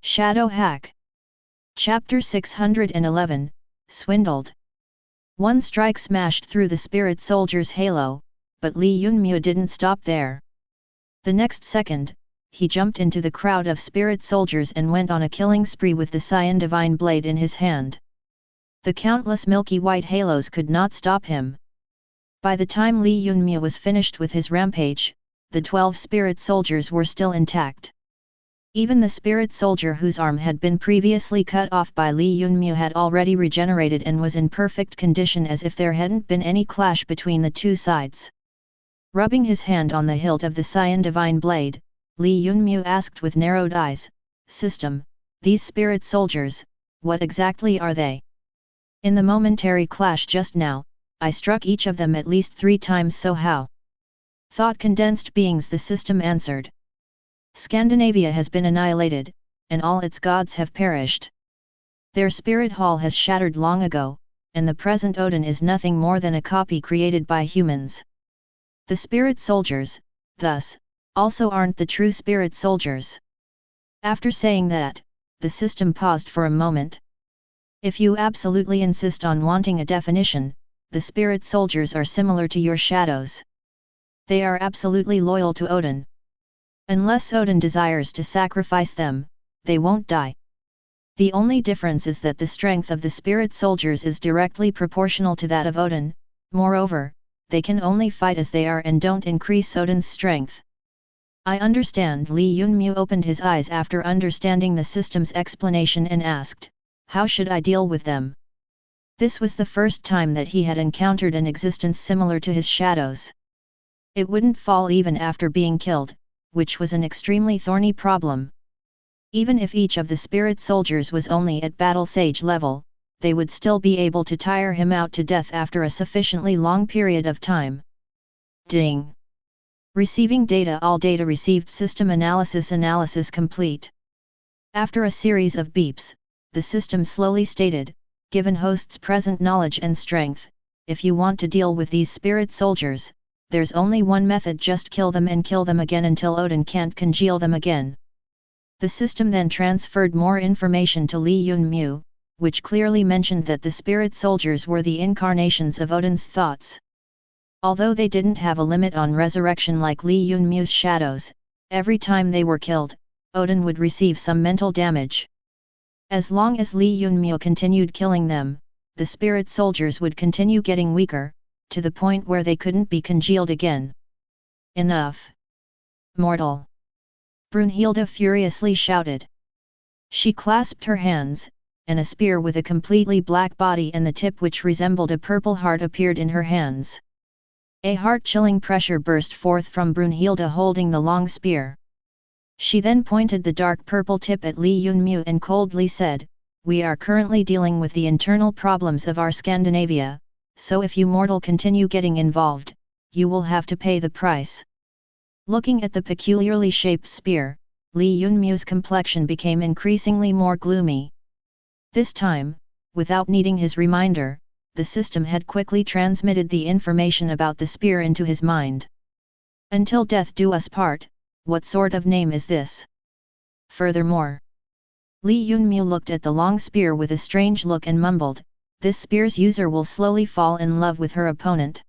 Shadow Hack. Chapter 611, Swindled. One strike smashed through the spirit soldier's halo, but Li Yunmu didn't stop there. The next second, he jumped into the crowd of spirit soldiers and went on a killing spree with the Cyan Divine Blade in his hand. The countless milky white halos could not stop him. By the time Li Yunmu was finished with his rampage, the 12 spirit soldiers were still intact. Even the spirit soldier whose arm had been previously cut off by Li Yunmu had already regenerated and was in perfect condition, as if there hadn't been any clash between the two sides. Rubbing his hand on the hilt of the Cyan Divine Blade, Li Yunmu asked with narrowed eyes, "System, these spirit soldiers, what exactly are they? In the momentary clash just now, I struck each of them at least 3 times, so how?" "Thought-condensed beings," the system answered. "Scandinavia has been annihilated, and all its gods have perished. Their spirit hall has shattered long ago, and the present Odin is nothing more than a copy created by humans. The spirit soldiers, thus, also aren't the true spirit soldiers." After saying that, the system paused for a moment. "If you absolutely insist on wanting a definition, the spirit soldiers are similar to your shadows. They are absolutely loyal to Odin. Unless Odin desires to sacrifice them, they won't die. The only difference is that the strength of the spirit soldiers is directly proportional to that of Odin. Moreover, they can only fight as they are and don't increase Odin's strength." "I understand." Li Yunmu opened his eyes after understanding the system's explanation and asked, "How should I deal with them?" This was the first time that he had encountered an existence similar to his shadows. It wouldn't fall even after being killed, which was an extremely thorny problem. Even if each of the spirit soldiers was only at battle sage level, they would still be able to tire him out to death after a sufficiently long period of time. Ding! Receiving data. All data received. System analysis complete. After a series of beeps, the system slowly stated, "Given host's present knowledge and strength, if you want to deal with these spirit soldiers, there's only one method: just kill them and kill them again until Odin can't congeal them again." The system then transferred more information to Li Yunmu, which clearly mentioned that the spirit soldiers were the incarnations of Odin's thoughts. Although they didn't have a limit on resurrection like Li Yunmu's shadows, every time they were killed, Odin would receive some mental damage. As long as Li Yunmu continued killing them, the spirit soldiers would continue getting weaker, to the point where they couldn't be congealed again. "Enough! Mortal!" Brunhilde furiously shouted. She clasped her hands, and a spear with a completely black body and the tip which resembled a purple heart appeared in her hands. A heart-chilling pressure burst forth from Brunhilde holding the long spear. She then pointed the dark purple tip at Li Yunmu and coldly said, "We are currently dealing with the internal problems of our Scandinavia, so if you mortal continue getting involved, you will have to pay the price." Looking at the peculiarly shaped spear, Li Yunmu's complexion became increasingly more gloomy. This time, without needing his reminder, the system had quickly transmitted the information about the spear into his mind. "Until death do us part, what sort of name is this? Furthermore." Li Yunmu looked at the long spear with a strange look and mumbled, "This spear's user will slowly fall in love with her opponent.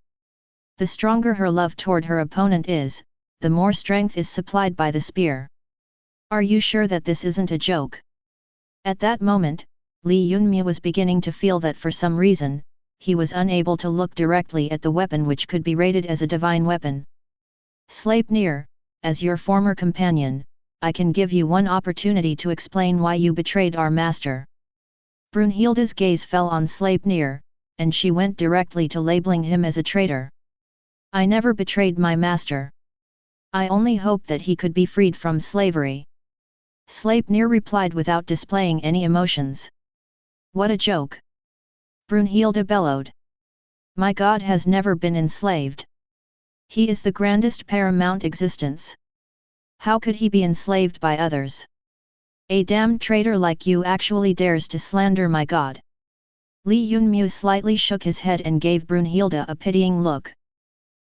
The stronger her love toward her opponent is, the more strength is supplied by the spear. Are you sure that this isn't a joke?" At that moment, Li Yunmu was beginning to feel that for some reason, he was unable to look directly at the weapon which could be rated as a divine weapon. "Sleipnir, as your former companion, I can give you one opportunity to explain why you betrayed our master." Brunhilde's gaze fell on Sleipnir, and she went directly to labeling him as a traitor. "I never betrayed my master. I only hoped that he could be freed from slavery." Sleipnir replied without displaying any emotions. "What a joke!" Brunhilde bellowed. "My god has never been enslaved. He is the grandest paramount existence. How could he be enslaved by others? A damned traitor like you actually dares to slander my god." Li Yunmu slightly shook his head and gave Brunhilde a pitying look.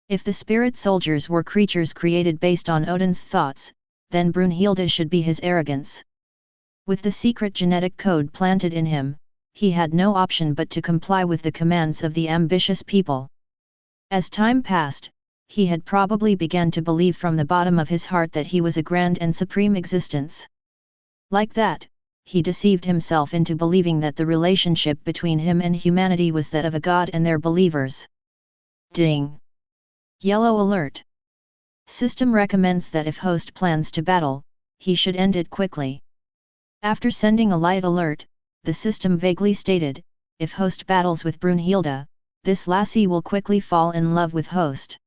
If the spirit soldiers were creatures created based on Odin's thoughts, then Brunhilde should be his arrogance. With the secret genetic code planted in him, he had no option but to comply with the commands of the ambitious people. As time passed, he had probably begun to believe from the bottom of his heart that he was a grand and supreme existence. Like that, he deceived himself into believing that the relationship between him and humanity was that of a god and their believers. Ding! Yellow alert! System recommends that if host plans to battle, he should end it quickly. After sending a light alert, the system vaguely stated, if host battles with Brunhilde, this lassie will quickly fall in love with host.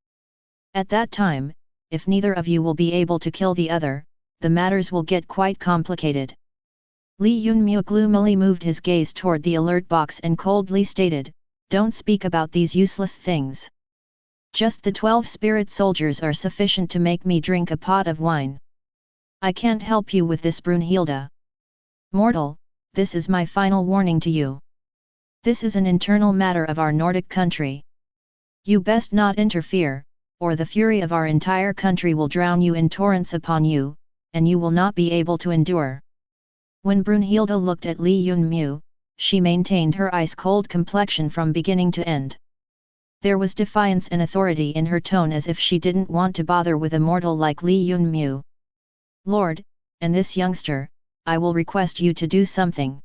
At that time, if neither of you will be able to kill the other, the matters will get quite complicated. Li Yunmu gloomily moved his gaze toward the alert box and coldly stated, don't speak about these useless things. Just the 12 spirit soldiers are sufficient to make me drink a pot of wine. I can't help you with this, Brunhilde. Mortal, this is my final warning to you. This is an internal matter of our Nordic country. You best not interfere, or the fury of our entire country will drown you in torrents upon you, and you will not be able to endure. When Brunhilde looked at Li Yunmu, she maintained her ice-cold complexion from beginning to end. There was defiance and authority in her tone as if she didn't want to bother with a mortal like Li Yunmu. Lord, and this youngster, I will request you to do something.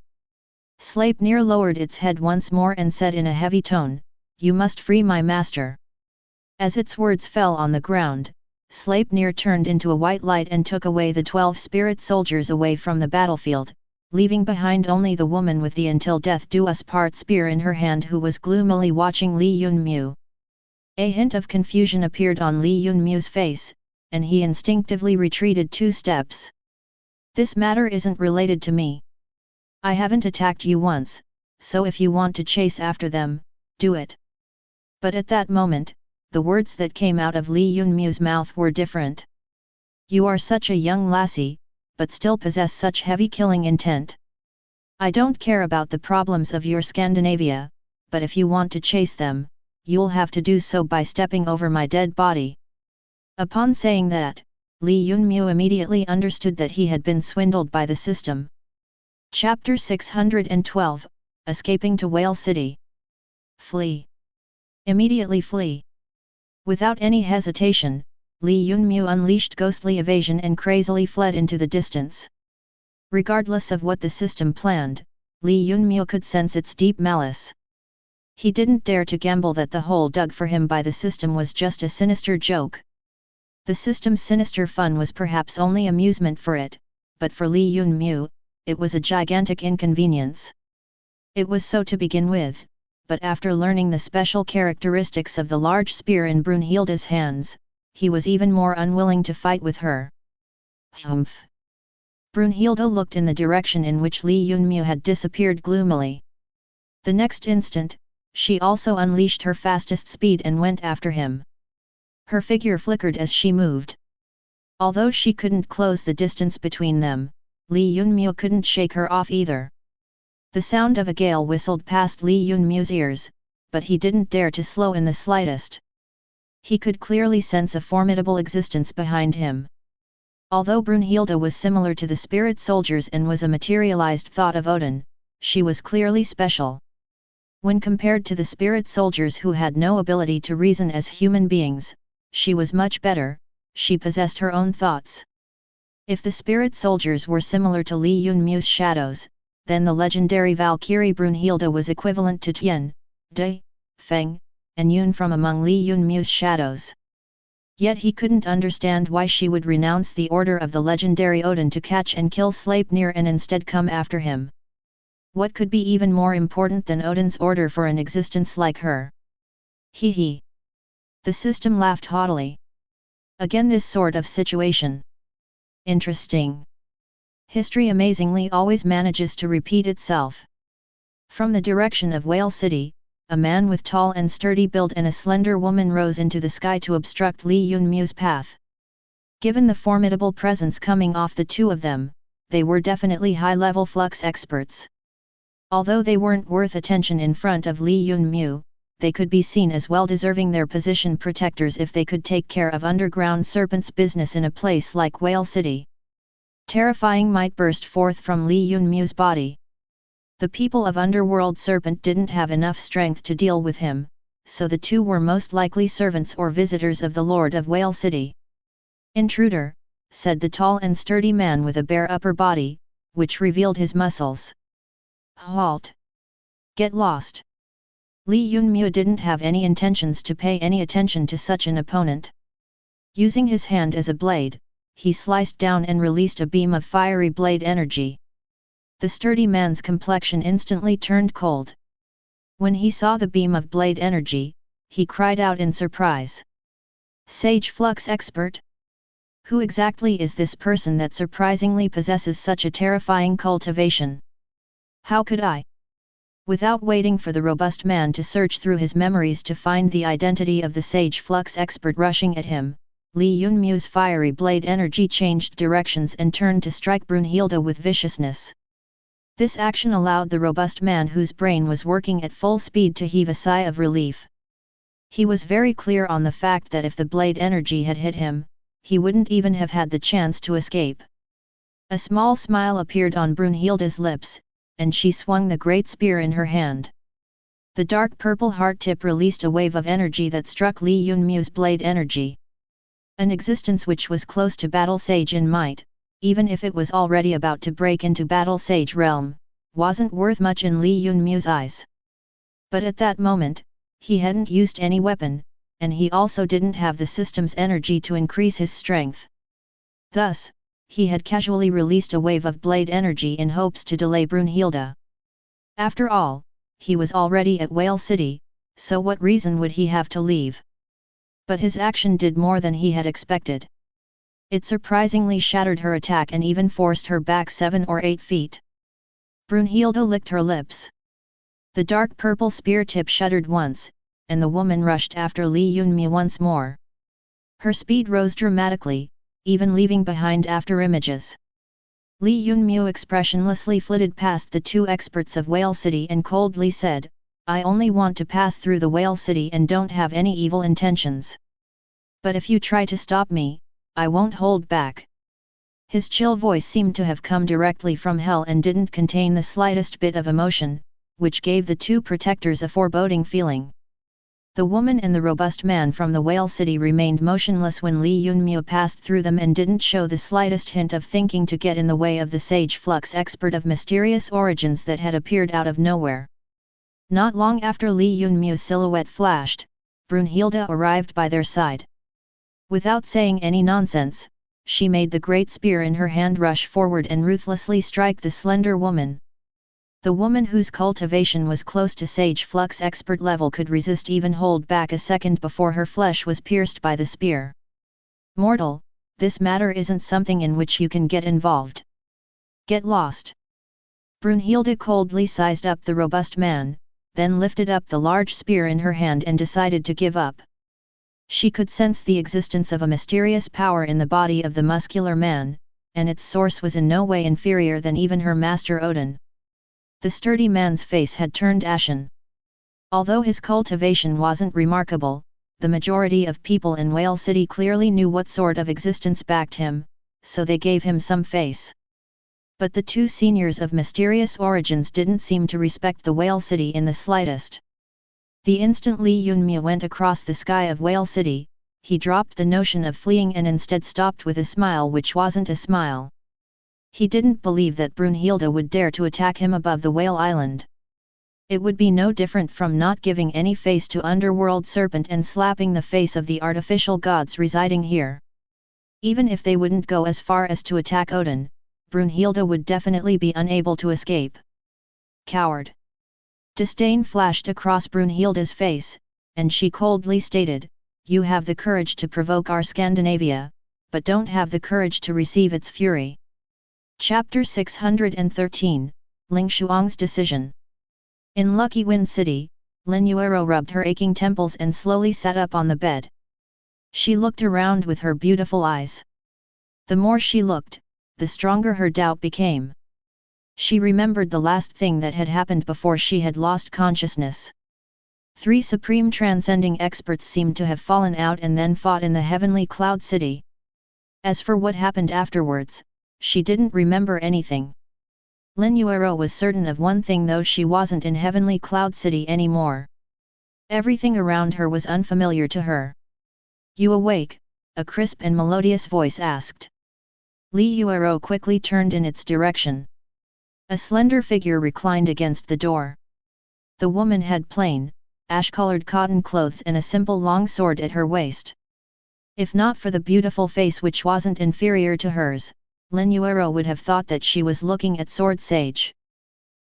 Sleipnir lowered its head once more and said in a heavy tone, you must free my master. As its words fell on the ground, Sleipnir turned into a white light and took away the 12 spirit soldiers away from the battlefield, leaving behind only the woman with the until death do us part spear in her hand who was gloomily watching Li Yunmu. A hint of confusion appeared on Li Yunmu's face, and he instinctively retreated 2 steps. This matter isn't related to me. I haven't attacked you once, so if you want to chase after them, do it. But at that moment, the words that came out of Li Yunmu's mouth were different. You are such a young lassie, but still possess such heavy killing intent. I don't care about the problems of your Scandinavia, but if you want to chase them, you'll have to do so by stepping over my dead body. Upon saying that, Li Yunmu immediately understood that he had been swindled by the system. Chapter 612, Escaping to Whale City. Flee. Immediately flee. Without any hesitation, Li Yunmu unleashed ghostly evasion and crazily fled into the distance. Regardless of what the system planned, Li Yunmu could sense its deep malice. He didn't dare to gamble that the hole dug for him by the system was just a sinister joke. The system's sinister fun was perhaps only amusement for it, but for Li Yunmu, it was a gigantic inconvenience. It was so to begin with, but after learning the special characteristics of the large spear in Brunhilde's hands, he was even more unwilling to fight with her. Humph! Brunhilde looked in the direction in which Li Yunmu had disappeared gloomily. The next instant, she also unleashed her fastest speed and went after him. Her figure flickered as she moved. Although she couldn't close the distance between them, Li Yunmu couldn't shake her off either. The sound of a gale whistled past Li Yunmu's ears, but he didn't dare to slow in the slightest. He could clearly sense a formidable existence behind him. Although Brunhilde was similar to the spirit soldiers and was a materialized thought of Odin, she was clearly special. When compared to the spirit soldiers who had no ability to reason as human beings, she was much better. She possessed her own thoughts. If the spirit soldiers were similar to Li Yunmu's shadows, then the legendary Valkyrie Brunhilde was equivalent to Tian, De, Feng, and Yun from among Li Yunmu's shadows. Yet he couldn't understand why she would renounce the order of the legendary Odin to catch and kill Sleipnir and instead come after him. What could be even more important than Odin's order for an existence like her? Hee hee. The system laughed haughtily. Again this sort of situation. Interesting. History amazingly always manages to repeat itself. From the direction of Whale City, a man with tall and sturdy build and a slender woman rose into the sky to obstruct Li Yunmu's path. Given the formidable presence coming off the two of them, they were definitely high-level flux experts. Although they weren't worth attention in front of Li Yunmu, they could be seen as well deserving their position protectors if they could take care of underground serpents' business in a place like Whale City. Terrifying might burst forth from Li Yunmu's body. The people of Underworld Serpent didn't have enough strength to deal with him, so the two were most likely servants or visitors of the Lord of Whale City. "Intruder," said the tall and sturdy man with a bare upper body, which revealed his muscles. "Halt! Get lost!" Li Yunmu didn't have any intentions to pay any attention to such an opponent. Using his hand as a blade, he sliced down and released a beam of fiery blade energy. The sturdy man's complexion instantly turned cold. When he saw the beam of blade energy, he cried out in surprise. "Sage Flux Expert? Who exactly is this person that surprisingly possesses such a terrifying cultivation? How could I?" Without waiting for the robust man to search through his memories to find the identity of the Sage Flux Expert rushing at him, Li Yunmu's fiery blade energy changed directions and turned to strike Brunhilde with viciousness. This action allowed the robust man whose brain was working at full speed to heave a sigh of relief. He was very clear on the fact that if the blade energy had hit him, he wouldn't even have had the chance to escape. A small smile appeared on Brunhilde's lips, and she swung the great spear in her hand. The dark purple heart tip released a wave of energy that struck Li Yunmu's blade energy. An existence which was close to Battle Sage in might, even if it was already about to break into Battle Sage realm, wasn't worth much in Li Yunmu's eyes. But at that moment, he hadn't used any weapon, and he also didn't have the system's energy to increase his strength. Thus, he had casually released a wave of blade energy in hopes to delay Brunhilde. After all, he was already at Whale City, so what reason would he have to leave? But his action did more than he had expected. It surprisingly shattered her attack and even forced her back 7 or 8 feet. Brunhilde licked her lips. The dark purple spear tip shuddered once, and the woman rushed after Li Yunmu once more. Her speed rose dramatically, even leaving behind afterimages. Li Yunmu expressionlessly flitted past the two experts of Whale City and coldly said, "I only want to pass through the Whale City and don't have any evil intentions. But if you try to stop me, I won't hold back." His chill voice seemed to have come directly from hell and didn't contain the slightest bit of emotion, which gave the two protectors a foreboding feeling. The woman and the robust man from the Whale City remained motionless when Li Yunmu passed through them and didn't show the slightest hint of thinking to get in the way of the Sage Flux Expert of mysterious origins that had appeared out of nowhere. Not long after Li Yunmu's silhouette flashed, Brunhilde arrived by their side. Without saying any nonsense, she made the great spear in her hand rush forward and ruthlessly strike the slender woman. The woman whose cultivation was close to Sage Flux Expert level could resist even hold back a second before her flesh was pierced by the spear. "Mortal, this matter isn't something in which you can get involved. Get lost." Brunhilde coldly sized up the robust man, then lifted up the large spear in her hand and decided to give up. She could sense the existence of a mysterious power in the body of the muscular man, and its source was in no way inferior than even her master Odin. The sturdy man's face had turned ashen. Although his cultivation wasn't remarkable, the majority of people in Whale City clearly knew what sort of existence backed him, so they gave him some face. But the two seniors of mysterious origins didn't seem to respect the Whale City in the slightest. The instant Li Yunmu went across the sky of Whale City, he dropped the notion of fleeing and instead stopped with a smile which wasn't a smile. He didn't believe that Brunhilde would dare to attack him above the Whale Island. It would be no different from not giving any face to Underworld Serpent and slapping the face of the artificial gods residing here. Even if they wouldn't go as far as to attack Odin, Brunhilde would definitely be unable to escape. Coward! Disdain flashed across Brunhilde's face, and she coldly stated, "You have the courage to provoke our Scandinavia, but don't have the courage to receive its fury." Chapter 613, Ling Shuang's Decision. In Lucky Wind City, Lin Yuerou rubbed her aching temples and slowly sat up on the bed. She looked around with her beautiful eyes. The more she looked, the stronger her doubt became. She remembered the last thing that had happened before she had lost consciousness. 3 supreme transcending experts seemed to have fallen out and then fought in the heavenly cloud city. As for what happened afterwards, she didn't remember anything. Lin Yuerou was certain of one thing though, she wasn't in Heavenly Cloud City anymore. Everything around her was unfamiliar to her. "You awake?" a crisp and melodious voice asked. Li Yuerou quickly turned in its direction. A slender figure reclined against the door. The woman had plain, ash-colored cotton clothes and a simple long sword at her waist. If not for the beautiful face which wasn't inferior to hers, Lin Yuerou would have thought that she was looking at Sword Sage.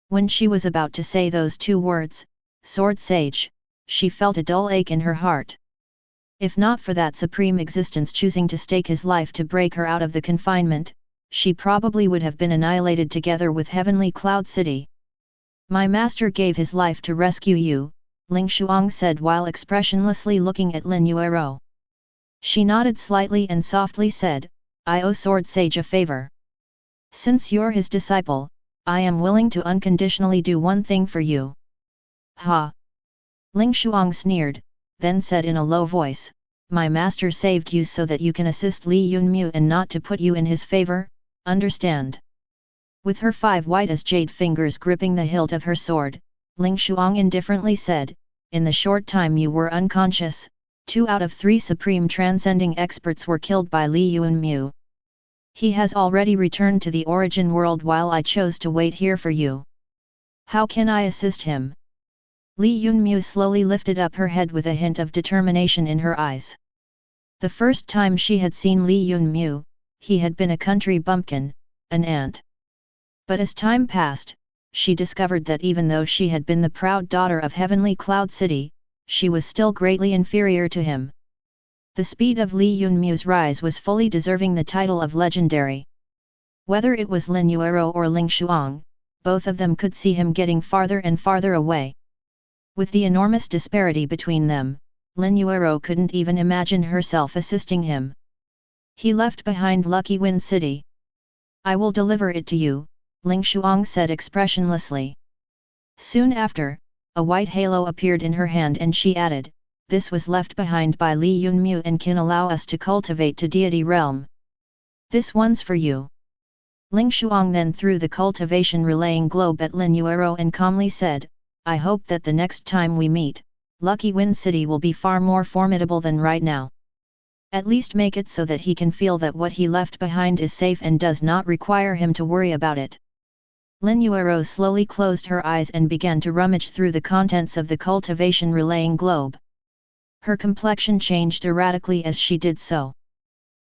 When she was about to say those two words, Sword Sage, she felt a dull ache in her heart. If not for that supreme existence choosing to stake his life to break her out of the confinement, she probably would have been annihilated together with Heavenly Cloud City. "My master gave his life to rescue you," Ling Shuang said while expressionlessly looking at Lin Yuerou. She nodded slightly and softly said, "I owe Sword Sage a favor. Since you're his disciple, I am willing to unconditionally do one thing for you." "Ha!" Ling Shuang sneered, then said in a low voice, "My master saved you so that you can assist Li Yunmu and not to put you in his favor, understand?" With her 5 white as jade fingers gripping the hilt of her sword, Ling Shuang indifferently said, "In the short time you were unconscious, 2 out of 3 supreme transcending experts were killed by Li Yunmu. He has already returned to the origin world while I chose to wait here for you. How can I assist him?" Li Yunmu slowly lifted up her head with a hint of determination in her eyes. The first time she had seen Li Yunmu, he had been a country bumpkin, an ant. But as time passed, she discovered that even though she had been the proud daughter of Heavenly Cloud City, she was still greatly inferior to him. The speed of Li Yunmu's rise was fully deserving the title of legendary. Whether it was Lin Yuerou or Ling Shuang, both of them could see him getting farther and farther away. With the enormous disparity between them, Lin Yuerou couldn't even imagine herself assisting him. He left behind Lucky Wind City. "I will deliver it to you," Ling Shuang said expressionlessly. Soon after, a white halo appeared in her hand and she added, "This was left behind by Li Yunmu and can allow us to cultivate to deity realm. This one's for you." Ling Shuang then threw the cultivation relaying globe at Lin Yuerou and calmly said, "I hope that the next time we meet, Lucky Wind City will be far more formidable than right now. At least make it so that he can feel that what he left behind is safe and does not require him to worry about it." Lin Yuerou slowly closed her eyes and began to rummage through the contents of the cultivation relaying globe. Her complexion changed erratically as she did so.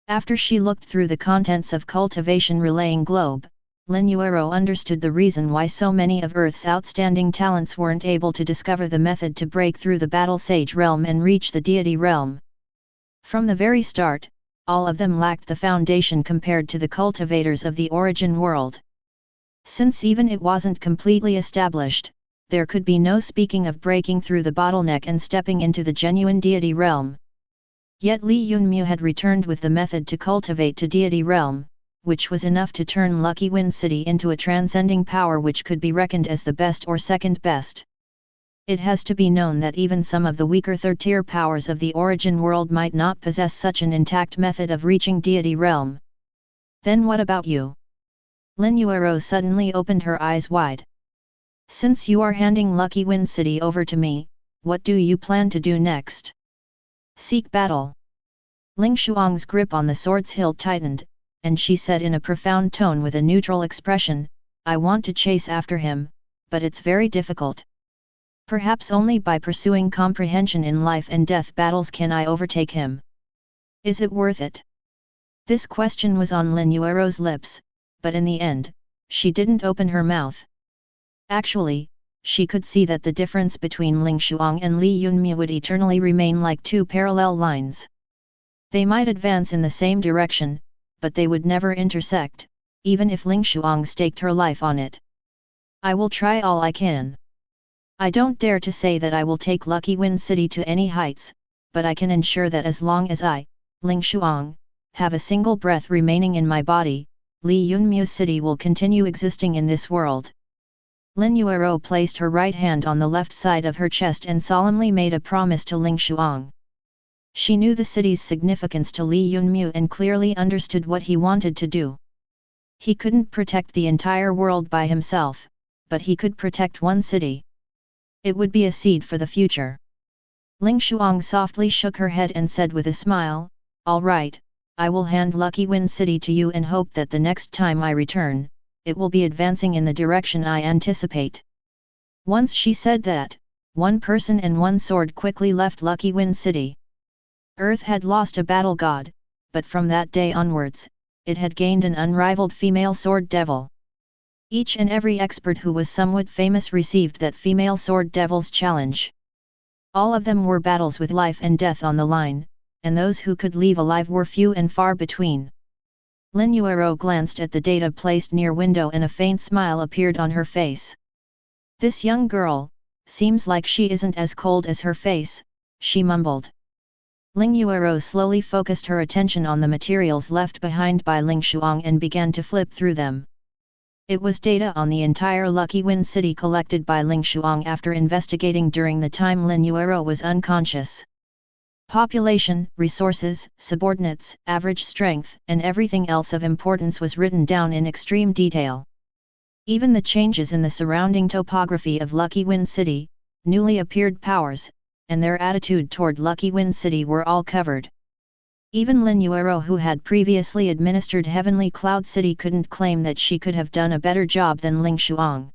After she looked through the contents of cultivation relaying globe, Lin Yuerou understood the reason why so many of Earth's outstanding talents weren't able to discover the method to break through the Battle Sage realm and reach the deity realm. From the very start, all of them lacked the foundation compared to the cultivators of the origin world. Since even it wasn't completely established, there could be no speaking of breaking through the bottleneck and stepping into the genuine deity realm. Yet Li Yunmu had returned with the method to cultivate to deity realm, which was enough to turn Lucky Wind City into a transcending power which could be reckoned as the best or second best. It has to be known that even some of the weaker third-tier powers of the origin world might not possess such an intact method of reaching deity realm. "Then what about you?" Lin Yuerou suddenly opened her eyes wide. "Since you are handing Lucky Wind City over to me, what do you plan to do next?" "Seek battle." Ling Shuang's grip on the sword's hilt tightened, and she said in a profound tone with a neutral expression, "I want to chase after him, but it's very difficult. Perhaps only by pursuing comprehension in life and death battles can I overtake him. Is it worth it?" This question was on Lin Yuerou's lips, but in the end, she didn't open her mouth. Actually, she could see that the difference between Ling Shuang and Li Yunmu would eternally remain like 2 parallel lines. They might advance in the same direction, but they would never intersect, even if Ling Shuang staked her life on it. "I will try all I can. I don't dare to say that I will take Lucky Wind City to any heights, but I can ensure that as long as I, Ling Shuang, have a single breath remaining in my body, Li Yunmu City will continue existing in this world." Lin Yuerou placed her right hand on the left side of her chest and solemnly made a promise to Ling Shuang. She knew the city's significance to Li Yunmu and clearly understood what he wanted to do. He couldn't protect the entire world by himself, but he could protect one city. It would be a seed for the future. Ling Shuang softly shook her head and said with a smile, "All right, I will hand Lucky Wind City to you and hope that the next time I return, it will be advancing in the direction I anticipate." Once she said that, one person and one sword quickly left Lucky Wind City. Earth had lost a battle god, but from that day onwards, it had gained an unrivaled female sword devil. Each and every expert who was somewhat famous received that female sword devil's challenge. All of them were battles with life and death on the line, and those who could leave alive were few and far between. Lin Yuerou glanced at the data placed near window and a faint smile appeared on her face. "This young girl, seems like she isn't as cold as her face," she mumbled. Ling Yuerou slowly focused her attention on the materials left behind by Ling Shuang and began to flip through them. It was data on the entire Lucky Wind City collected by Ling Shuang after investigating during the time Lin Yuerou was unconscious. Population, resources, subordinates, average strength, and everything else of importance was written down in extreme detail. Even the changes in the surrounding topography of Lucky Wind City, newly appeared powers, and their attitude toward Lucky Wind City were all covered. Even Lin Yuerou, who had previously administered Heavenly Cloud City, couldn't claim that she could have done a better job than Ling Shuang.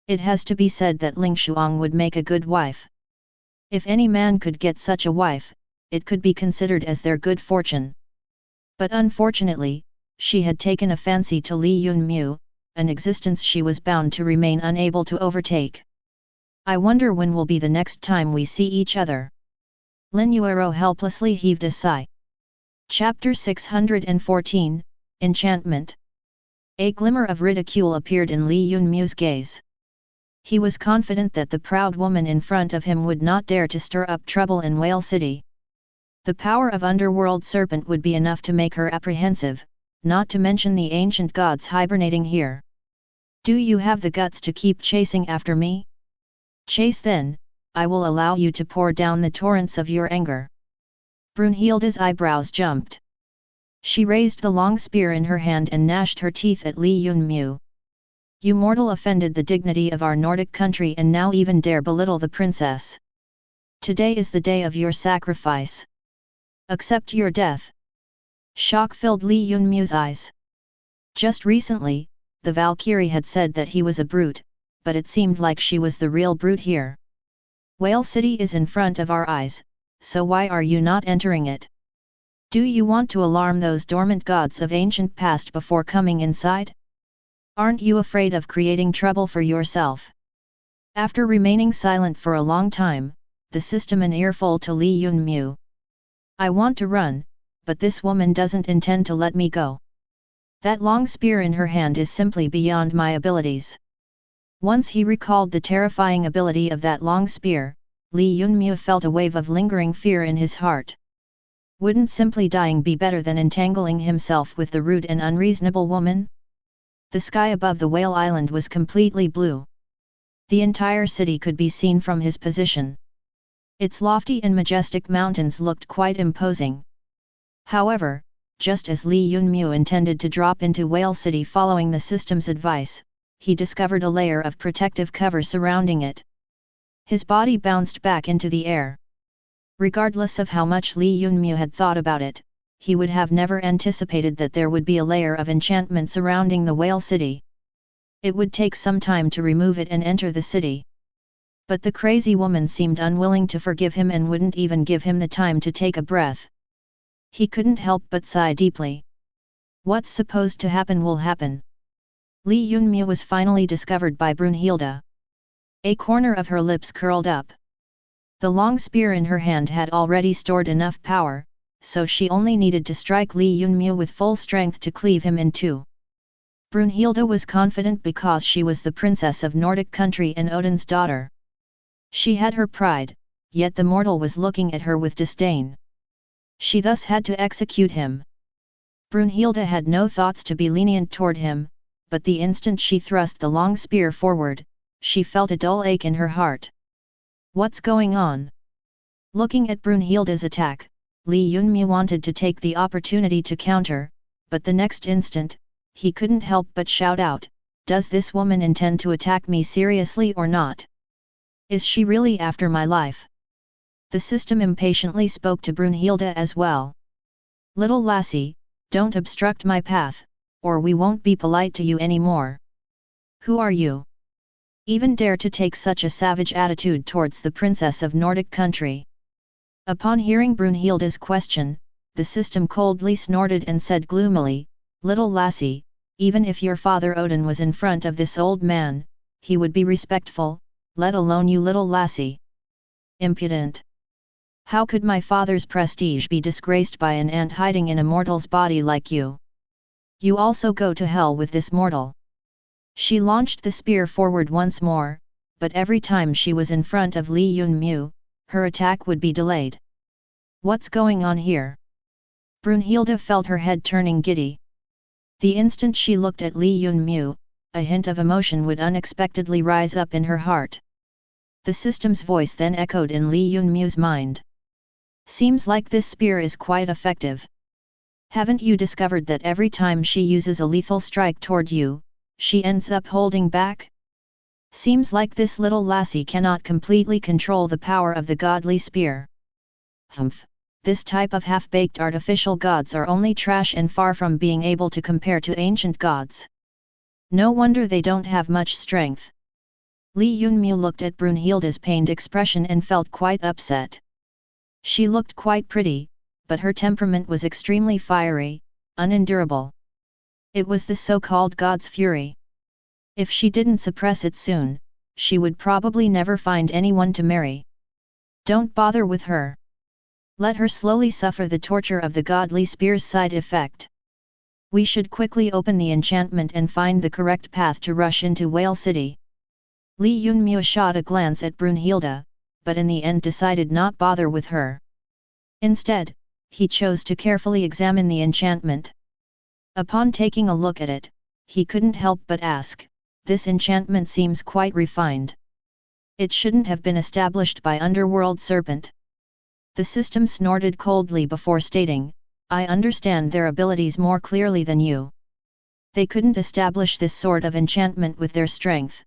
It has to be said that Ling Shuang would make a good wife. If any man could get such a wife, it could be considered as their good fortune. But unfortunately, she had taken a fancy to Li Yunmu, an existence she was bound to remain unable to overtake. "I wonder when will be the next time we see each other." Lin Yuerou helplessly heaved a sigh. Chapter 614, Enchantment. A glimmer of ridicule appeared in Li Yunmu's gaze. He was confident that the proud woman in front of him would not dare to stir up trouble in Whale City. The power of Underworld Serpent would be enough to make her apprehensive, not to mention the ancient gods hibernating here. "Do you have the guts to keep chasing after me? Chase then, I will allow you to pour down the torrents of your anger." Brunhilde's eyebrows jumped. She raised the long spear in her hand and gnashed her teeth at Li Yunmu. "You mortal offended the dignity of our Nordic country and now even dare belittle the princess. Today is the day of your sacrifice. Accept your death." Shock filled Li Yunmu's eyes. Just recently, the Valkyrie had said that he was a brute, but it seemed like she was the real brute here. "Whale City is in front of our eyes, so why are you not entering it? Do you want to alarm those dormant gods of ancient past before coming inside? Aren't you afraid of creating trouble for yourself?" After remaining silent for a long time, the system an earful to Li Yunmu. "I want to run, but this woman doesn't intend to let me go. That long spear in her hand is simply beyond my abilities." Once he recalled the terrifying ability of that long spear, Li Yunmu felt a wave of lingering fear in his heart. Wouldn't simply dying be better than entangling himself with the rude and unreasonable woman? The sky above the Whale Island was completely blue. The entire city could be seen from his position. Its lofty and majestic mountains looked quite imposing. However, just as Li Yunmu intended to drop into Whale City following the system's advice, he discovered a layer of protective cover surrounding it. His body bounced back into the air. Regardless of how much Li Yunmu had thought about it, he would have never anticipated that there would be a layer of enchantment surrounding the Whale City. It would take some time to remove it and enter the city. But the crazy woman seemed unwilling to forgive him and wouldn't even give him the time to take a breath. He couldn't help but sigh deeply. What's supposed to happen will happen. Li Yunmu was finally discovered by Brunhilde. A corner of her lips curled up. The long spear in her hand had already stored enough power, so she only needed to strike Li Yunmu with full strength to cleave him in two. Brunhilde was confident because she was the princess of Nordic country and Odin's daughter. She had her pride, yet the mortal was looking at her with disdain. She thus had to execute him. Brunhilde had no thoughts to be lenient toward him, but the instant she thrust the long spear forward, she felt a dull ache in her heart. What's going on? Looking at Brunhilde's attack, Li Yunmu wanted to take the opportunity to counter, but the next instant, he couldn't help but shout out, "Does this woman intend to attack me seriously or not? Is she really after my life?" The system impatiently spoke to Brunhilde as well. "Little lassie, don't obstruct my path, or we won't be polite to you anymore. Who are you? Even dare to take such a savage attitude towards the princess of Nordic country?" Upon hearing Brunhilde's question, the system coldly snorted and said gloomily, "Little lassie, even if your father Odin was in front of this old man, he would be respectful, let alone you little lassie. Impudent! How could my father's prestige be disgraced by an ant hiding in a mortal's body like you? You also go to hell with this mortal." She launched the spear forward once more, but every time she was in front of Li Yunmu, her attack would be delayed. What's going on here? Brunhilde felt her head turning giddy. The instant she looked at Li Yunmu, a hint of emotion would unexpectedly rise up in her heart. The system's voice then echoed in Li Yunmu's mind. "Seems like this spear is quite effective. Haven't you discovered that every time she uses a lethal strike toward you, she ends up holding back? Seems like this little lassie cannot completely control the power of the godly spear. Humph, this type of half-baked artificial gods are only trash and far from being able to compare to ancient gods. No wonder they don't have much strength." Li Yunmu looked at Brunhilde's pained expression and felt quite upset. She looked quite pretty, but her temperament was extremely fiery, unendurable. It was the so-called god's fury. If she didn't suppress it soon, she would probably never find anyone to marry. Don't bother with her. Let her slowly suffer the torture of the godly spear's side effect. We should quickly open the enchantment and find the correct path to rush into Whale City. Li Yunmu shot a glance at Brunhilde, but in the end decided not bother with her. Instead, he chose to carefully examine the enchantment. Upon taking a look at it, he couldn't help but ask, "This enchantment seems quite refined. It shouldn't have been established by Underworld Serpent." The system snorted coldly before stating, "I understand their abilities more clearly than you. They couldn't establish this sort of enchantment with their strength.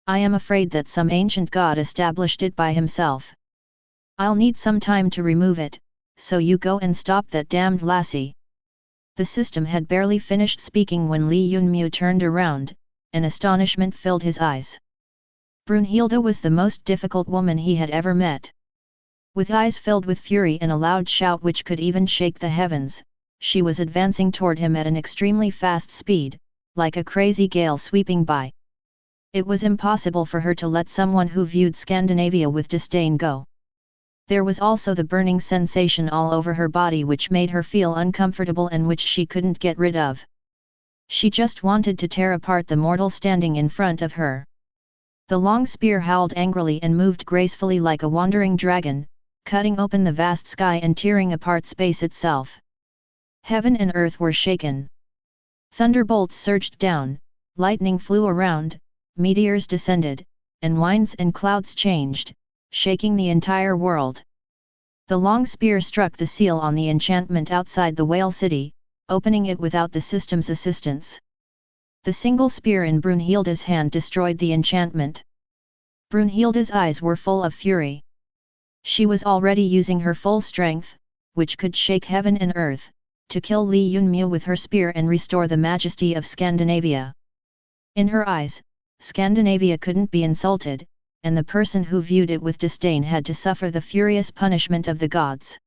I am afraid that some ancient god established it by himself. I'll need some time to remove it, so you go and stop that damned lassie." The system had barely finished speaking when Li Yunmu turned around, and astonishment filled his eyes. Brunhilde was the most difficult woman he had ever met. With eyes filled with fury and a loud shout which could even shake the heavens, she was advancing toward him at an extremely fast speed, like a crazy gale sweeping by. It was impossible for her to let someone who viewed Scandinavia with disdain go. There was also the burning sensation all over her body which made her feel uncomfortable and which she couldn't get rid of. She just wanted to tear apart the mortal standing in front of her. The long spear howled angrily and moved gracefully like a wandering dragon, cutting open the vast sky and tearing apart space itself. Heaven and earth were shaken. Thunderbolts surged down, lightning flew around, meteors descended, and winds and clouds changed, shaking the entire world. The long spear struck the seal on the enchantment outside the Whale City, opening it without the system's assistance. The single spear in Brunhilde's hand destroyed the enchantment. Brunhilde's eyes were full of fury. She was already using her full strength, which could shake heaven and earth, to kill Li Yunmu with her spear and restore the majesty of Scandinavia. In her eyes, Scandinavia couldn't be insulted, and the person who viewed it with disdain had to suffer the furious punishment of the gods.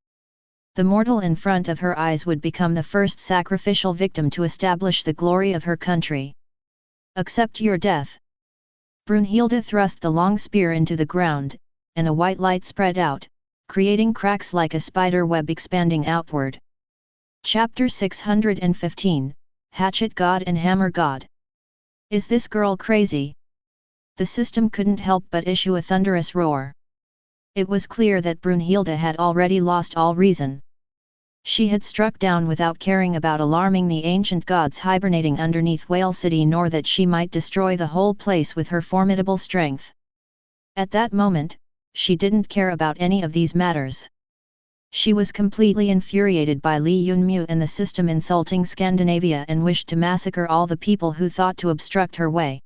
The mortal in front of her eyes would become the first sacrificial victim to establish the glory of her country. Accept your death. Brunhilde thrust the long spear into the ground, and a white light spread out, creating cracks like a spider web expanding outward. Chapter 615, Hatchet God and Hammer God. Is this girl crazy? The system couldn't help but issue a thunderous roar. It was clear that Brunhilde had already lost all reason. She had struck down without caring about alarming the ancient gods hibernating underneath Whale City, nor that she might destroy the whole place with her formidable strength. At that moment, she didn't care about any of these matters. She was completely infuriated by Li Yunmu and the system insulting Scandinavia and wished to massacre all the people who thought to obstruct her way.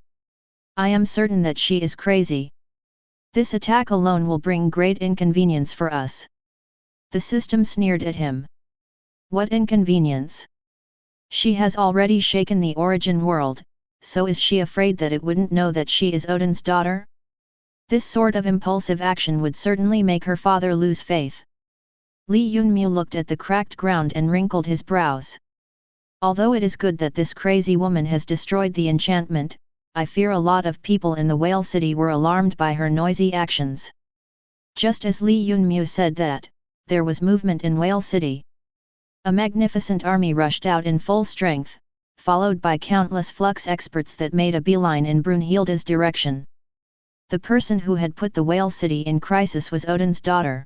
I am certain that she is crazy. This attack alone will bring great inconvenience for us. The system sneered at him. What inconvenience? She has already shaken the origin world, so is she afraid that it wouldn't know that she is Odin's daughter? This sort of impulsive action would certainly make her father lose faith. Li Yunmu looked at the cracked ground and wrinkled his brows. Although it is good that this crazy woman has destroyed the enchantment, I fear a lot of people in the Whale City were alarmed by her noisy actions. Just as Li Yunmu said that, there was movement in Whale City. A magnificent army rushed out in full strength, followed by countless flux experts that made a beeline in Brunhilde's direction. The person who had put the Whale City in crisis was Odin's daughter.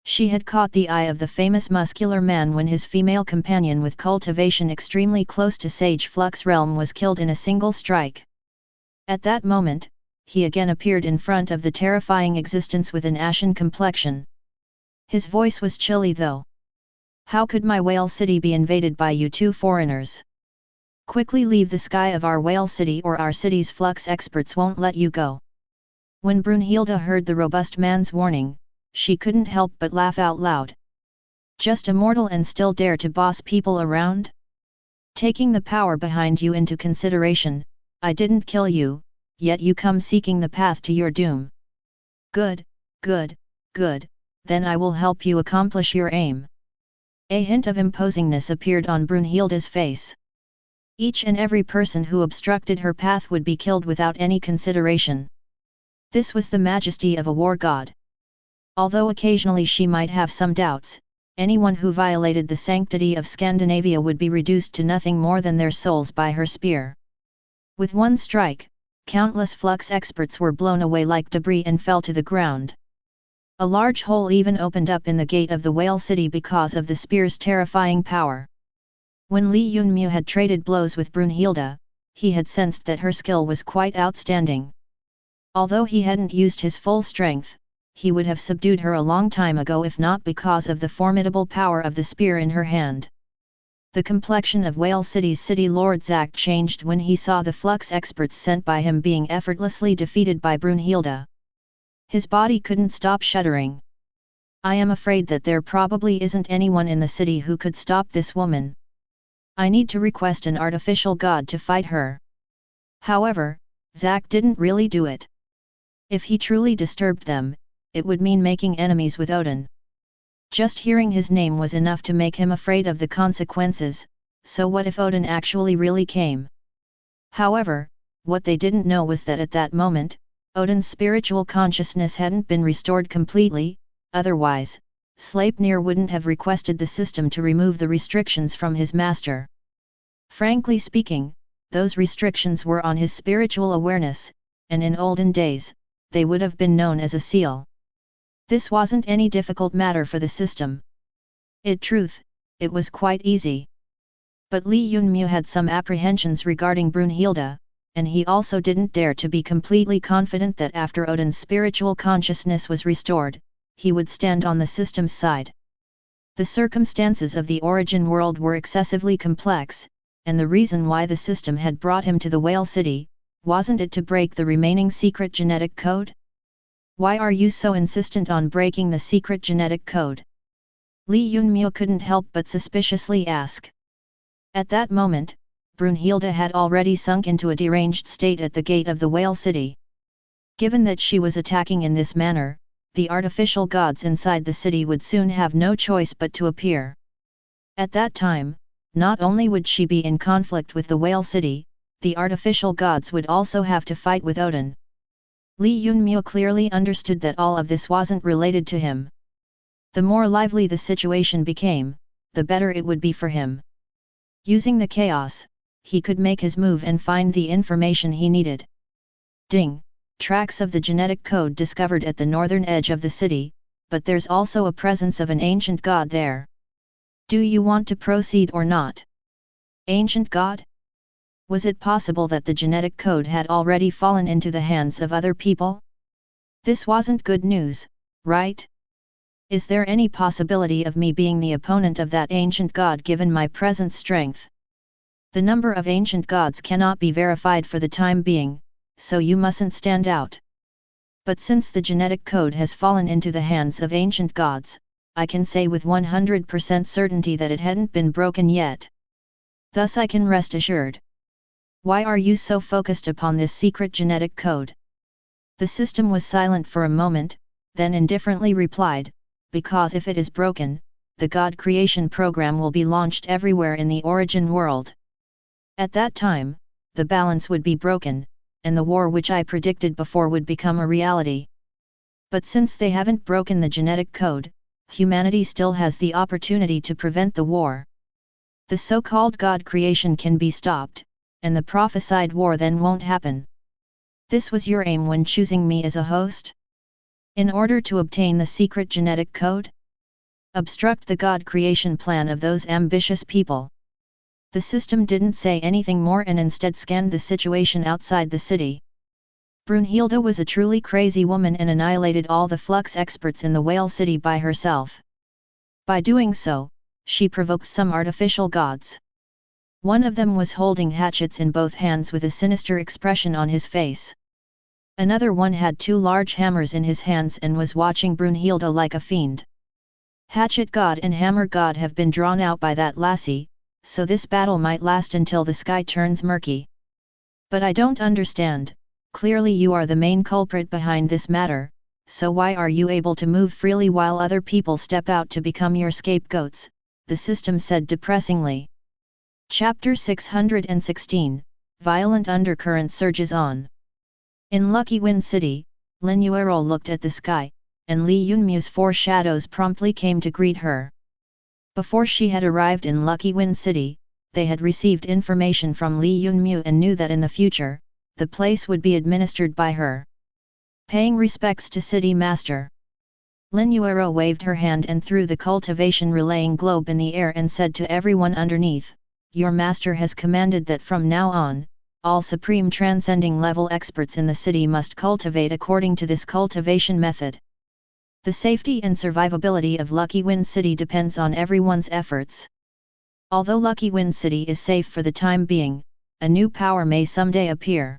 She had caught the eye of the famous muscular man when his female companion with cultivation extremely close to Sage Flux realm was killed in a single strike. At that moment, he again appeared in front of the terrifying existence with an ashen complexion. His voice was chilly though. How could my Whale City be invaded by you two foreigners? Quickly leave the sky of our Whale City or our city's flux experts won't let you go. When Brunhilde heard the robust man's warning, she couldn't help but laugh out loud. Just a mortal and still dare to boss people around? Taking the power behind you into consideration, I didn't kill you, yet you come seeking the path to your doom. Good, good, good, then I will help you accomplish your aim. A hint of imposingness appeared on Brunhilde's face. Each and every person who obstructed her path would be killed without any consideration. This was the majesty of a war god. Although occasionally she might have some doubts, anyone who violated the sanctity of Scandinavia would be reduced to nothing more than their souls by her spear. With one strike, countless flux experts were blown away like debris and fell to the ground. A large hole even opened up in the gate of the Whale City because of the spear's terrifying power. When Li Yunmu had traded blows with Brunhilde, he had sensed that her skill was quite outstanding. Although he hadn't used his full strength, he would have subdued her a long time ago if not because of the formidable power of the spear in her hand. The complexion of Whale City's city lord Zach changed when he saw the flux experts sent by him being effortlessly defeated by Brunhilde. His body couldn't stop shuddering. I am afraid that there probably isn't anyone in the city who could stop this woman. I need to request an artificial god to fight her. However, Zach didn't really do it. If he truly disturbed them, it would mean making enemies with Odin. Just hearing his name was enough to make him afraid of the consequences, so what if Odin actually really came? However, what they didn't know was that at that moment, Odin's spiritual consciousness hadn't been restored completely, otherwise, Sleipnir wouldn't have requested the system to remove the restrictions from his master. Frankly speaking, those restrictions were on his spiritual awareness, and in olden days, they would have been known as a seal. This wasn't any difficult matter for the system. In truth, it was quite easy. But Li Yunmu had some apprehensions regarding Brunhilde, and he also didn't dare to be completely confident that after Odin's spiritual consciousness was restored, he would stand on the system's side. The circumstances of the origin world were excessively complex, and the reason why the system had brought him to the Whale City, wasn't it to break the remaining secret genetic code? Why are you so insistent on breaking the secret genetic code? Li Yunmu couldn't help but suspiciously ask. At that moment, Brunhilde had already sunk into a deranged state at the gate of the Whale City. Given that she was attacking in this manner, the artificial gods inside the city would soon have no choice but to appear. At that time, not only would she be in conflict with the Whale City, the artificial gods would also have to fight with Odin. Li Yunmu clearly understood that all of this wasn't related to him. The more lively the situation became, the better it would be for him. Using the chaos, he could make his move and find the information he needed. Ding! Tracks of the genetic code discovered at the northern edge of the city, but there's also a presence of an ancient god there. Do you want to proceed or not? Ancient god? Was it possible that the genetic code had already fallen into the hands of other people? This wasn't good news, right? Is there any possibility of me being the opponent of that ancient god given my present strength? The number of ancient gods cannot be verified for the time being, so you mustn't stand out. But since the genetic code has fallen into the hands of ancient gods, I can say with 100% certainty that it hadn't been broken yet. Thus I can rest assured. Why are you so focused upon this secret genetic code? The system was silent for a moment, then indifferently replied, because if it is broken, the God creation program will be launched everywhere in the origin world. At that time, the balance would be broken, and the war which I predicted before would become a reality. But since they haven't broken the genetic code, humanity still has the opportunity to prevent the war. The so-called God creation can be stopped, and the prophesied war then won't happen. This was your aim when choosing me as a host? In order to obtain the secret genetic code? Obstruct the God creation plan of those ambitious people. The system didn't say anything more and instead scanned the situation outside the city. Brunhilde was a truly crazy woman and annihilated all the flux experts in the whale city by herself. By doing so, she provoked some artificial gods. One of them was holding hatchets in both hands with a sinister expression on his face. Another one had 2 large hammers in his hands and was watching Brunhilde like a fiend. Hatchet God and Hammer God have been drawn out by that lassie, so this battle might last until the sky turns murky. But I don't understand, clearly you are the main culprit behind this matter, so why are you able to move freely while other people step out to become your scapegoats, the system said depressingly. Chapter 616, Violent Undercurrent surges on. In Lucky Wind City, Lin Yuerou looked at the sky, and Li Yunmu's 4 shadows promptly came to greet her. Before she had arrived in Lucky Wind City, they had received information from Li Yunmu and knew that in the future, the place would be administered by her. Paying respects to City Master. Lin Yuerou waved her hand and threw the cultivation relaying globe in the air and said to everyone underneath, "Your master has commanded that from now on, all supreme transcending level experts in the city must cultivate according to this cultivation method. The safety and survivability of Lucky Wind City depends on everyone's efforts. Although Lucky Wind City is safe for the time being, a new power may someday appear.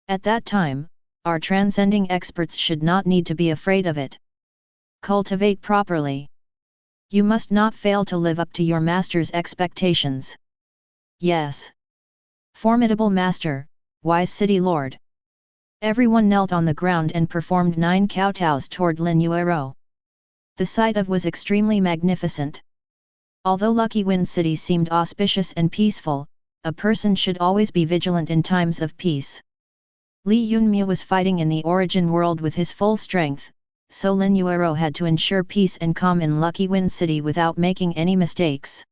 At that time, our transcending experts should not need to be afraid of it. Cultivate properly. You must not fail to live up to your master's expectations." "Yes. Formidable master, wise city lord." Everyone knelt on the ground and performed 9 kowtows toward Lin Yuerou. The sight of was extremely magnificent. Although Lucky Wind City seemed auspicious and peaceful, a person should always be vigilant in times of peace. Li Yunmu was fighting in the origin world with his full strength, so Lin Yuerou had to ensure peace and calm in Lucky Wind City without making any mistakes.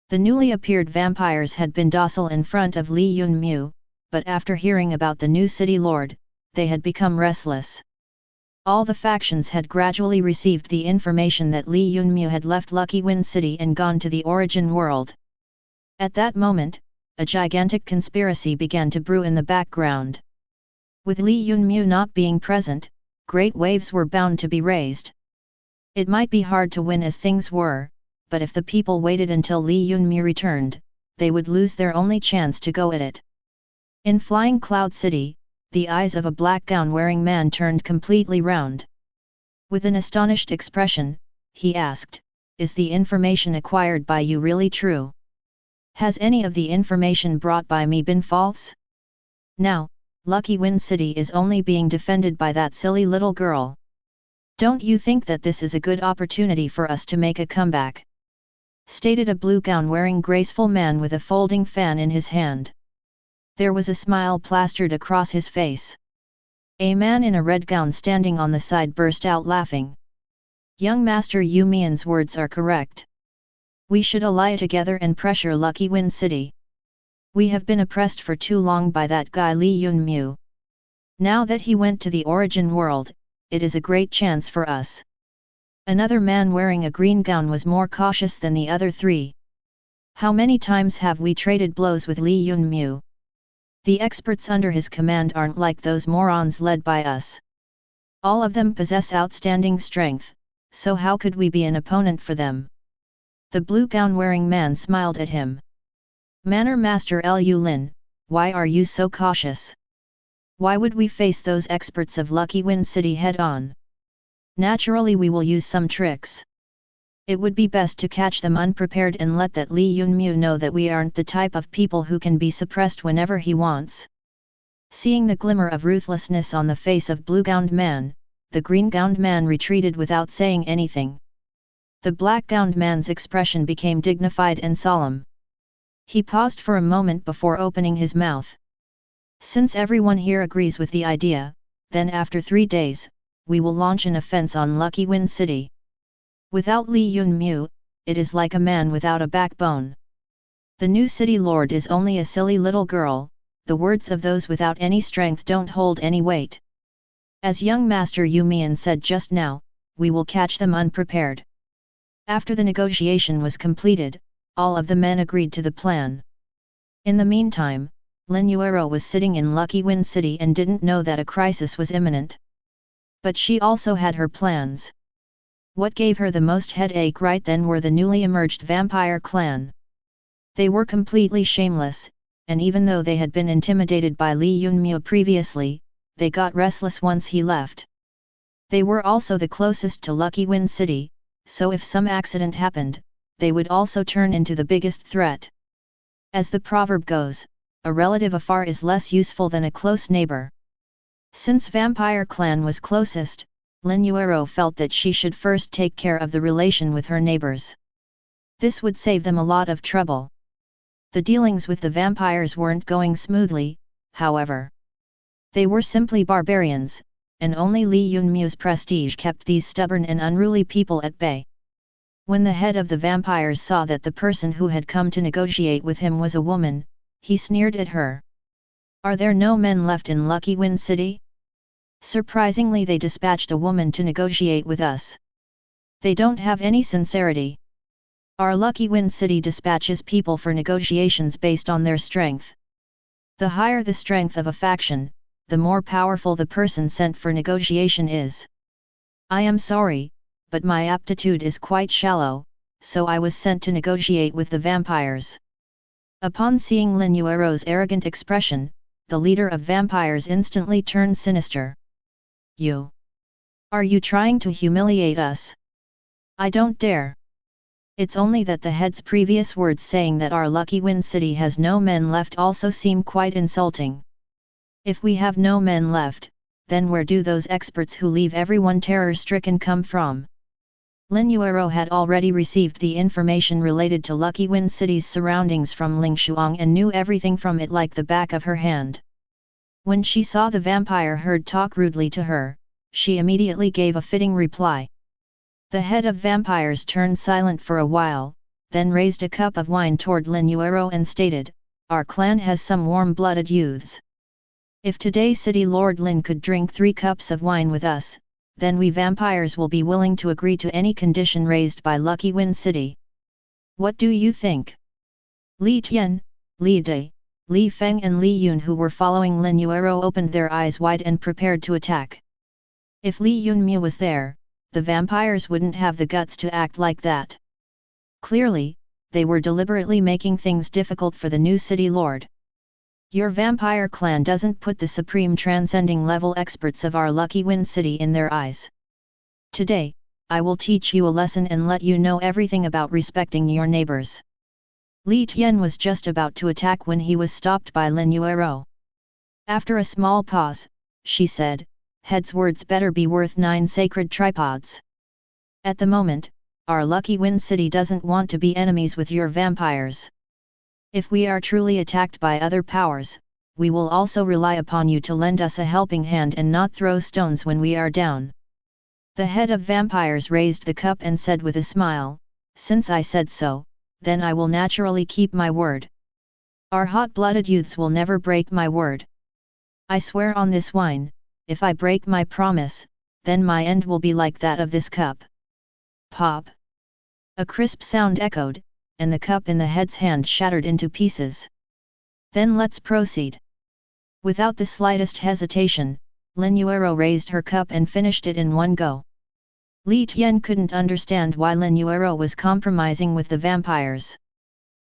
The newly appeared vampires had been docile in front of Li Yunmu, but after hearing about the new city lord, they had become restless. All the factions had gradually received the information that Li Yunmu had left Lucky Wind City and gone to the origin world. At that moment, a gigantic conspiracy began to brew in the background. With Li Yunmu not being present, great waves were bound to be raised. It might be hard to win as things were, but if the people waited until Li Yunmu returned, they would lose their only chance to go at it. In Flying Cloud City, the eyes of a black gown-wearing man turned completely round. With an astonished expression, he asked, "Is the information acquired by you really true? Has any of the information brought by me been false? Now, Lucky Wind City is only being defended by that silly little girl. Don't you think that this is a good opportunity for us to make a comeback?" stated a blue gown-wearing graceful man with a folding fan in his hand. There was a smile plastered across his face. A man in a red gown standing on the side burst out laughing. "Young Master Yu Mian's words are correct. We should ally together and pressure Lucky Wind City. We have been oppressed for too long by that guy Li Yunmu. Now that he went to the origin world, it is a great chance for us." Another man wearing a green gown was more cautious than the other 3. "How many times have we traded blows with Li Yunmu? The experts under his command aren't like those morons led by us. All of them possess outstanding strength, so how could we be an opponent for them? The blue gown-wearing man smiled at him. Manor Master Liu Lin, why are you so cautious? Why would we face those experts of Lucky Wind City head-on? Naturally we will use some tricks. It would be best to catch them unprepared and let that Li Yunmu know that we aren't the type of people who can be suppressed whenever he wants. Seeing the glimmer of ruthlessness on the face of blue-gowned man, the green-gowned man retreated without saying anything. The black-gowned man's expression became dignified and solemn. He paused for a moment before opening his mouth. Since everyone here agrees with the idea, then after 3 days, we will launch an offense on Lucky Wind City. Without Li Yunmu, it is like a man without a backbone. The new city lord is only a silly little girl, the words of those without any strength don't hold any weight. As young Master Yu Mian said just now, we will catch them unprepared. After the negotiation was completed, all of the men agreed to the plan. In the meantime, Lin Yuerou was sitting in Lucky Wind City and didn't know that a crisis was imminent. But she also had her plans. What gave her the most headache right then were the newly emerged vampire clan. They were completely shameless, and even though they had been intimidated by Li Yunmu previously, they got restless once he left. They were also the closest to Lucky Wind City, so if some accident happened, they would also turn into the biggest threat. As the proverb goes, a relative afar is less useful than a close neighbor. Since vampire clan was closest, Lin Yuerou felt that she should first take care of the relation with her neighbors. This would save them a lot of trouble. The dealings with the vampires weren't going smoothly, however. They were simply barbarians, and only Li Yunmu's prestige kept these stubborn and unruly people at bay. When the head of the vampires saw that the person who had come to negotiate with him was a woman, he sneered at her. Are there no men left in Lucky Wind City? Surprisingly, they dispatched a woman to negotiate with us. They don't have any sincerity. Our Lucky Wind City dispatches people for negotiations based on their strength. The higher the strength of a faction, the more powerful the person sent for negotiation is. I am sorry, but my aptitude is quite shallow, so I was sent to negotiate with the vampires. Upon seeing Lin Yuerou's arrogant expression, the leader of vampires instantly turned sinister. You? Are you trying to humiliate us? I don't dare. It's only that the head's previous words saying that our Lucky Wind City has no men left also seem quite insulting. If we have no men left, then where do those experts who leave everyone terror-stricken come from? Lin Yuerou had already received the information related to Lucky Wind City's surroundings from Ling Shuang and knew everything from it like the back of her hand. When she saw the vampire herd talk rudely to her, she immediately gave a fitting reply. The head of vampires turned silent for a while, then raised a cup of wine toward Lin Yuerou and stated, "Our clan has some warm-blooded youths. If today City Lord Lin could drink 3 cups of wine with us, then we vampires will be willing to agree to any condition raised by Lucky Wind City. What do you think?" Li Tian, Li Dai, Li Feng and Li Yun, who were following Lin Yuerou, opened their eyes wide and prepared to attack. If Li Yunmu was there, the vampires wouldn't have the guts to act like that. Clearly, they were deliberately making things difficult for the new city lord. Your vampire clan doesn't put the supreme transcending level experts of our Lucky Wind City in their eyes. Today, I will teach you a lesson and let you know everything about respecting your neighbors. Li Tian was just about to attack when he was stopped by Lin Yuerou. After a small pause, she said, "Head's words better be worth 9 sacred tripods. At the moment, our Lucky Wind City doesn't want to be enemies with your vampires. If we are truly attacked by other powers, we will also rely upon you to lend us a helping hand and not throw stones when we are down." The head of vampires raised the cup and said with a smile, "Since I said so, then I will naturally keep my word. Our hot-blooded youths will never break my word. I swear on this wine, if I break my promise, then my end will be like that of this cup." Pop! A crisp sound echoed, and the cup in the head's hand shattered into pieces. "Then let's proceed." Without the slightest hesitation, Lin Yuerou raised her cup and finished it in one go. Li Tian couldn't understand why Lin Yuerou was compromising with the vampires.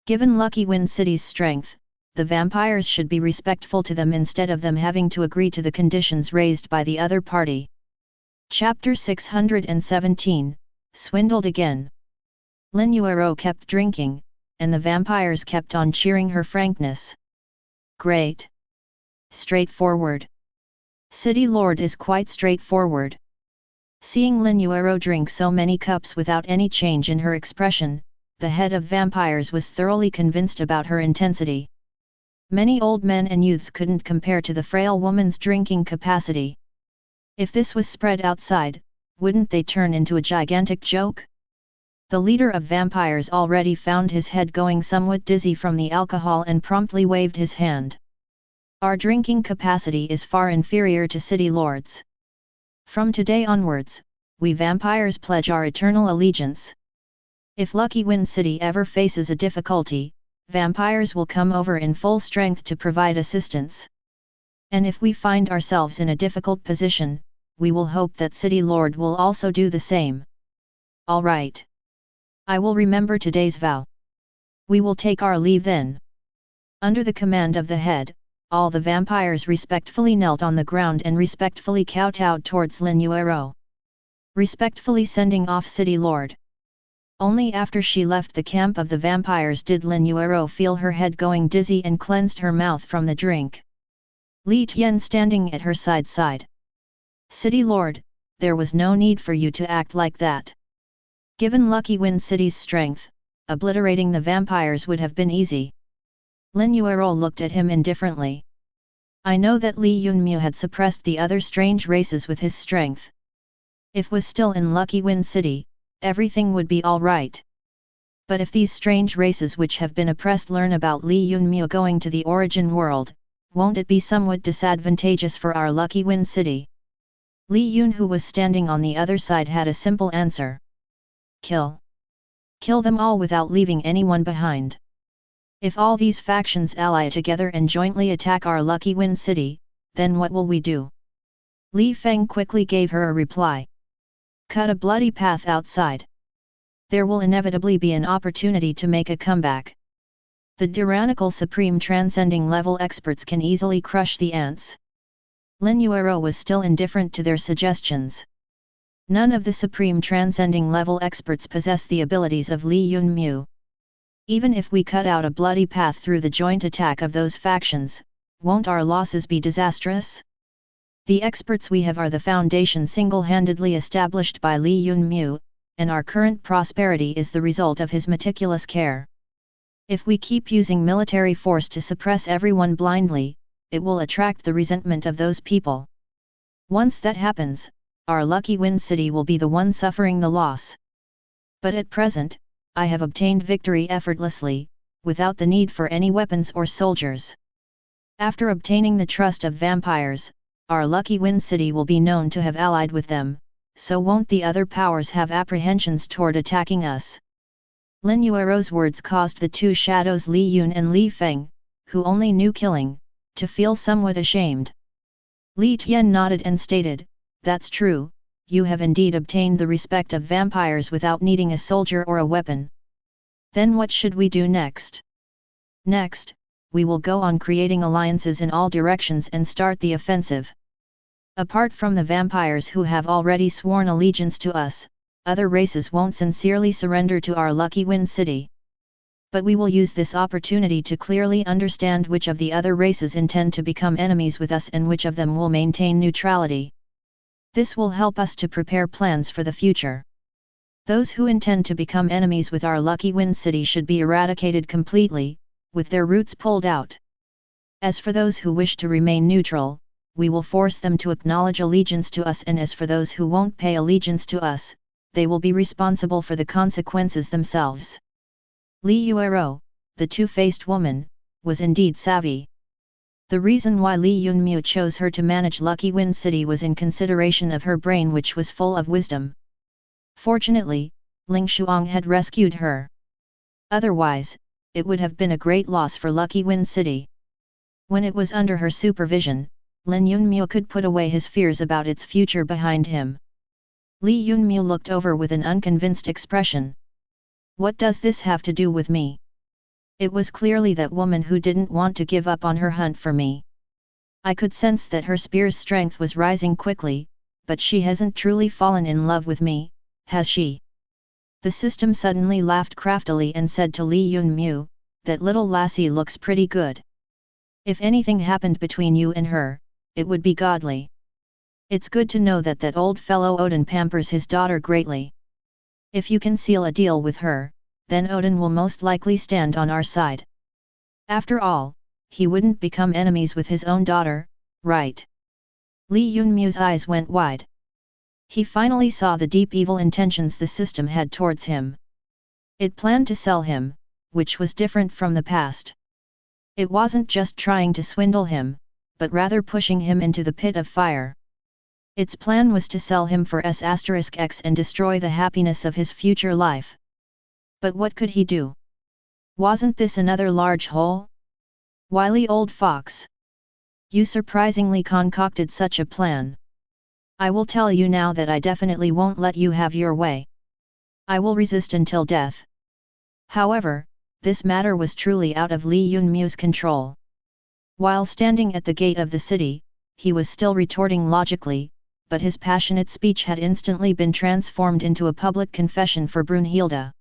Given Lucky Wind City's strength, the vampires should be respectful to them instead of them having to agree to the conditions raised by the other party. Chapter 617, Swindled Again. Lin Yuerou kept drinking, and the vampires kept on cheering her frankness. Great. Straightforward. City Lord is quite straightforward. Seeing Lin Yuerou drink so many cups without any change in her expression, the head of vampires was thoroughly convinced about her intensity. Many old men and youths couldn't compare to the frail woman's drinking capacity. If this was spread outside, wouldn't they turn into a gigantic joke? The leader of vampires already found his head going somewhat dizzy from the alcohol and promptly waved his hand. Our drinking capacity is far inferior to city lords. From today onwards, we vampires pledge our eternal allegiance. If Lucky Wind City ever faces a difficulty, vampires will come over in full strength to provide assistance. And if we find ourselves in a difficult position, we will hope that City Lord will also do the same. All right. I will remember today's vow. We will take our leave then. Under the command of the head, all the vampires respectfully knelt on the ground and respectfully kowtowed towards Lin Yuerou. Respectfully sending off City Lord. Only after she left the camp of the vampires did Lin Yuerou feel her head going dizzy and cleansed her mouth from the drink. Li Tian standing at her side. City Lord, there was no need for you to act like that. Given Lucky Wind City's strength, obliterating the vampires would have been easy. Lin Yuerou looked at him indifferently. I know that Li Yunmu had suppressed the other strange races with his strength. If was still in Lucky Wind City, everything would be all right. But if these strange races which have been oppressed learn about Li Yunmu going to the origin world, won't it be somewhat disadvantageous for our Lucky Wind City? Li Yun, who was standing on the other side, had a simple answer. Kill. Kill them all without leaving anyone behind. If all these factions ally together and jointly attack our Lucky Wind City, then what will we do? Li Feng quickly gave her a reply. Cut a bloody path outside. There will inevitably be an opportunity to make a comeback. The tyrannical supreme transcending level experts can easily crush the ants. Lin Yuerou was still indifferent to their suggestions. None of the supreme transcending level experts possess the abilities of Li Yunmu. Even if we cut out a bloody path through the joint attack of those factions, won't our losses be disastrous? The experts we have are the foundation single-handedly established by Li Yunmu, and our current prosperity is the result of his meticulous care. If we keep using military force to suppress everyone blindly, it will attract the resentment of those people. Once that happens, our Lucky Wind City will be the one suffering the loss. But at present, I have obtained victory effortlessly, without the need for any weapons or soldiers. After obtaining the trust of vampires, our Lucky Wind City will be known to have allied with them, so won't the other powers have apprehensions toward attacking us? Lin Yuerou's words caused the two shadows Li Yun and Li Feng, who only knew killing, to feel somewhat ashamed. Li Tian nodded and stated, "That's true, you have indeed obtained the respect of vampires without needing a soldier or a weapon. Then what should we do next?" "Next, we will go on creating alliances in all directions and start the offensive. Apart from the vampires who have already sworn allegiance to us, other races won't sincerely surrender to our Lucky Wind City. But we will use this opportunity to clearly understand which of the other races intend to become enemies with us and which of them will maintain neutrality. This will help us to prepare plans for the future. Those who intend to become enemies with our Lucky Wind City should be eradicated completely, with their roots pulled out. As for those who wish to remain neutral, we will force them to acknowledge allegiance to us, and as for those who won't pay allegiance to us, they will be responsible for the consequences themselves." Li Yuerou, the two-faced woman, was indeed savvy. The reason why Li Yunmu chose her to manage Lucky Wind City was in consideration of her brain, which was full of wisdom. Fortunately, Ling Shuang had rescued her. Otherwise, it would have been a great loss for Lucky Wind City. When it was under her supervision, Lin Yunmu could put away his fears about its future behind him. Li Yunmu looked over with an unconvinced expression. What does this have to do with me? It was clearly that woman who didn't want to give up on her hunt for me. I could sense that her spear's strength was rising quickly, but she hasn't truly fallen in love with me, has she? The system suddenly laughed craftily and said to Li Yunmu, that little lassie looks pretty good. If anything happened between you and her, it would be godly. It's good to know that that old fellow Odin pampers his daughter greatly. If you can seal a deal with her, then Odin will most likely stand on our side. After all, he wouldn't become enemies with his own daughter, right? Li Yunmu's eyes went wide. He finally saw the deep evil intentions the system had towards him. It planned to sell him, which was different from the past. It wasn't just trying to swindle him, but rather pushing him into the pit of fire. Its plan was to sell him for S.H.A.D.O.W and destroy the happiness of his future life. But what could he do? Wasn't this another large hole? Wily old fox! You surprisingly concocted such a plan. I will tell you now that I definitely won't let you have your way. I will resist until death. However, this matter was truly out of Li Yunmu's control. While standing at the gate of the city, he was still retorting logically, but his passionate speech had instantly been transformed into a public confession for Brunhilde.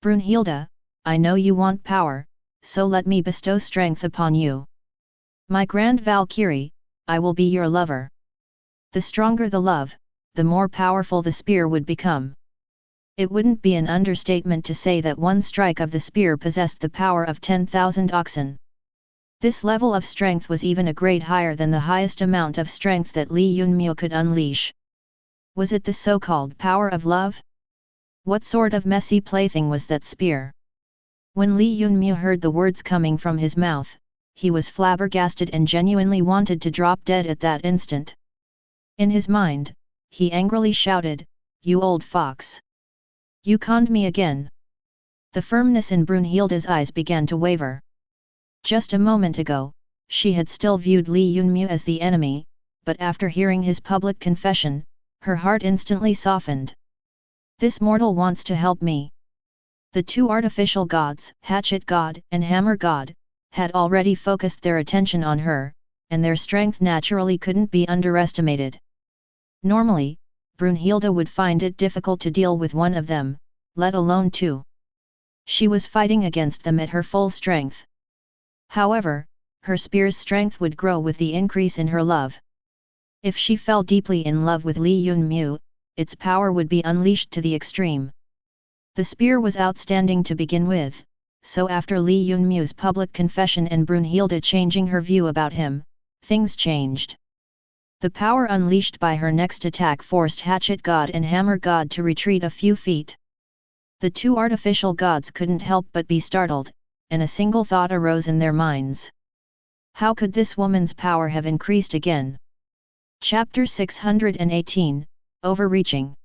Brunhilde, I know you want power, so let me bestow strength upon you. My grand Valkyrie, I will be your lover. The stronger the love, the more powerful the spear would become. It wouldn't be an understatement to say that one strike of the spear possessed the power of 10,000 oxen. This level of strength was even a grade higher than the highest amount of strength that Li Yunmu could unleash. Was it the so-called power of love? What sort of messy plaything was that spear? When Li Yunmu heard the words coming from his mouth, he was flabbergasted and genuinely wanted to drop dead at that instant. In his mind, he angrily shouted, "You old fox! You conned me again!" The firmness in Brunhilde's eyes began to waver. Just a moment ago, she had still viewed Li Yunmu as the enemy, but after hearing his public confession, her heart instantly softened. This mortal wants to help me. The two artificial gods, Hatchet God and Hammer God, had already focused their attention on her, and their strength naturally couldn't be underestimated. Normally, Brunhilde would find it difficult to deal with one of them, let alone two. She was fighting against them at her full strength. However, her spear's strength would grow with the increase in her love. If she fell deeply in love with Li Yunmu, its power would be unleashed to the extreme. The spear was outstanding to begin with, so after Li Yunmu's public confession and Brunhilde changing her view about him, things changed. The power unleashed by her next attack forced Hatchet God and Hammer God to retreat a few feet. The two artificial gods couldn't help but be startled, and a single thought arose in their minds. How could this woman's power have increased again? Chapter 618, Overreaching.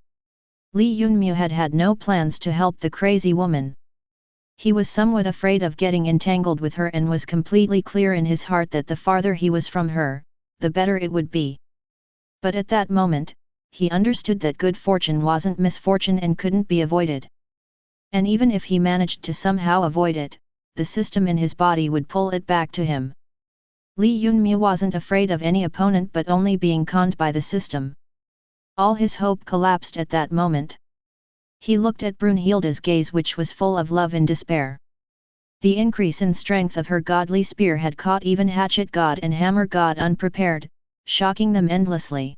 Li Yunmu had had no plans to help the crazy woman. He was somewhat afraid of getting entangled with her and was completely clear in his heart that the farther he was from her, the better it would be. But at that moment, he understood that good fortune wasn't misfortune and couldn't be avoided. And even if he managed to somehow avoid it, the system in his body would pull it back to him. Li Yunmu wasn't afraid of any opponent but only being conned by the system. All his hope collapsed at that moment. He looked at Brunhilde's gaze, which was full of love and despair. The increase in strength of her godly spear had caught even Hatchet God and Hammer God unprepared, shocking them endlessly.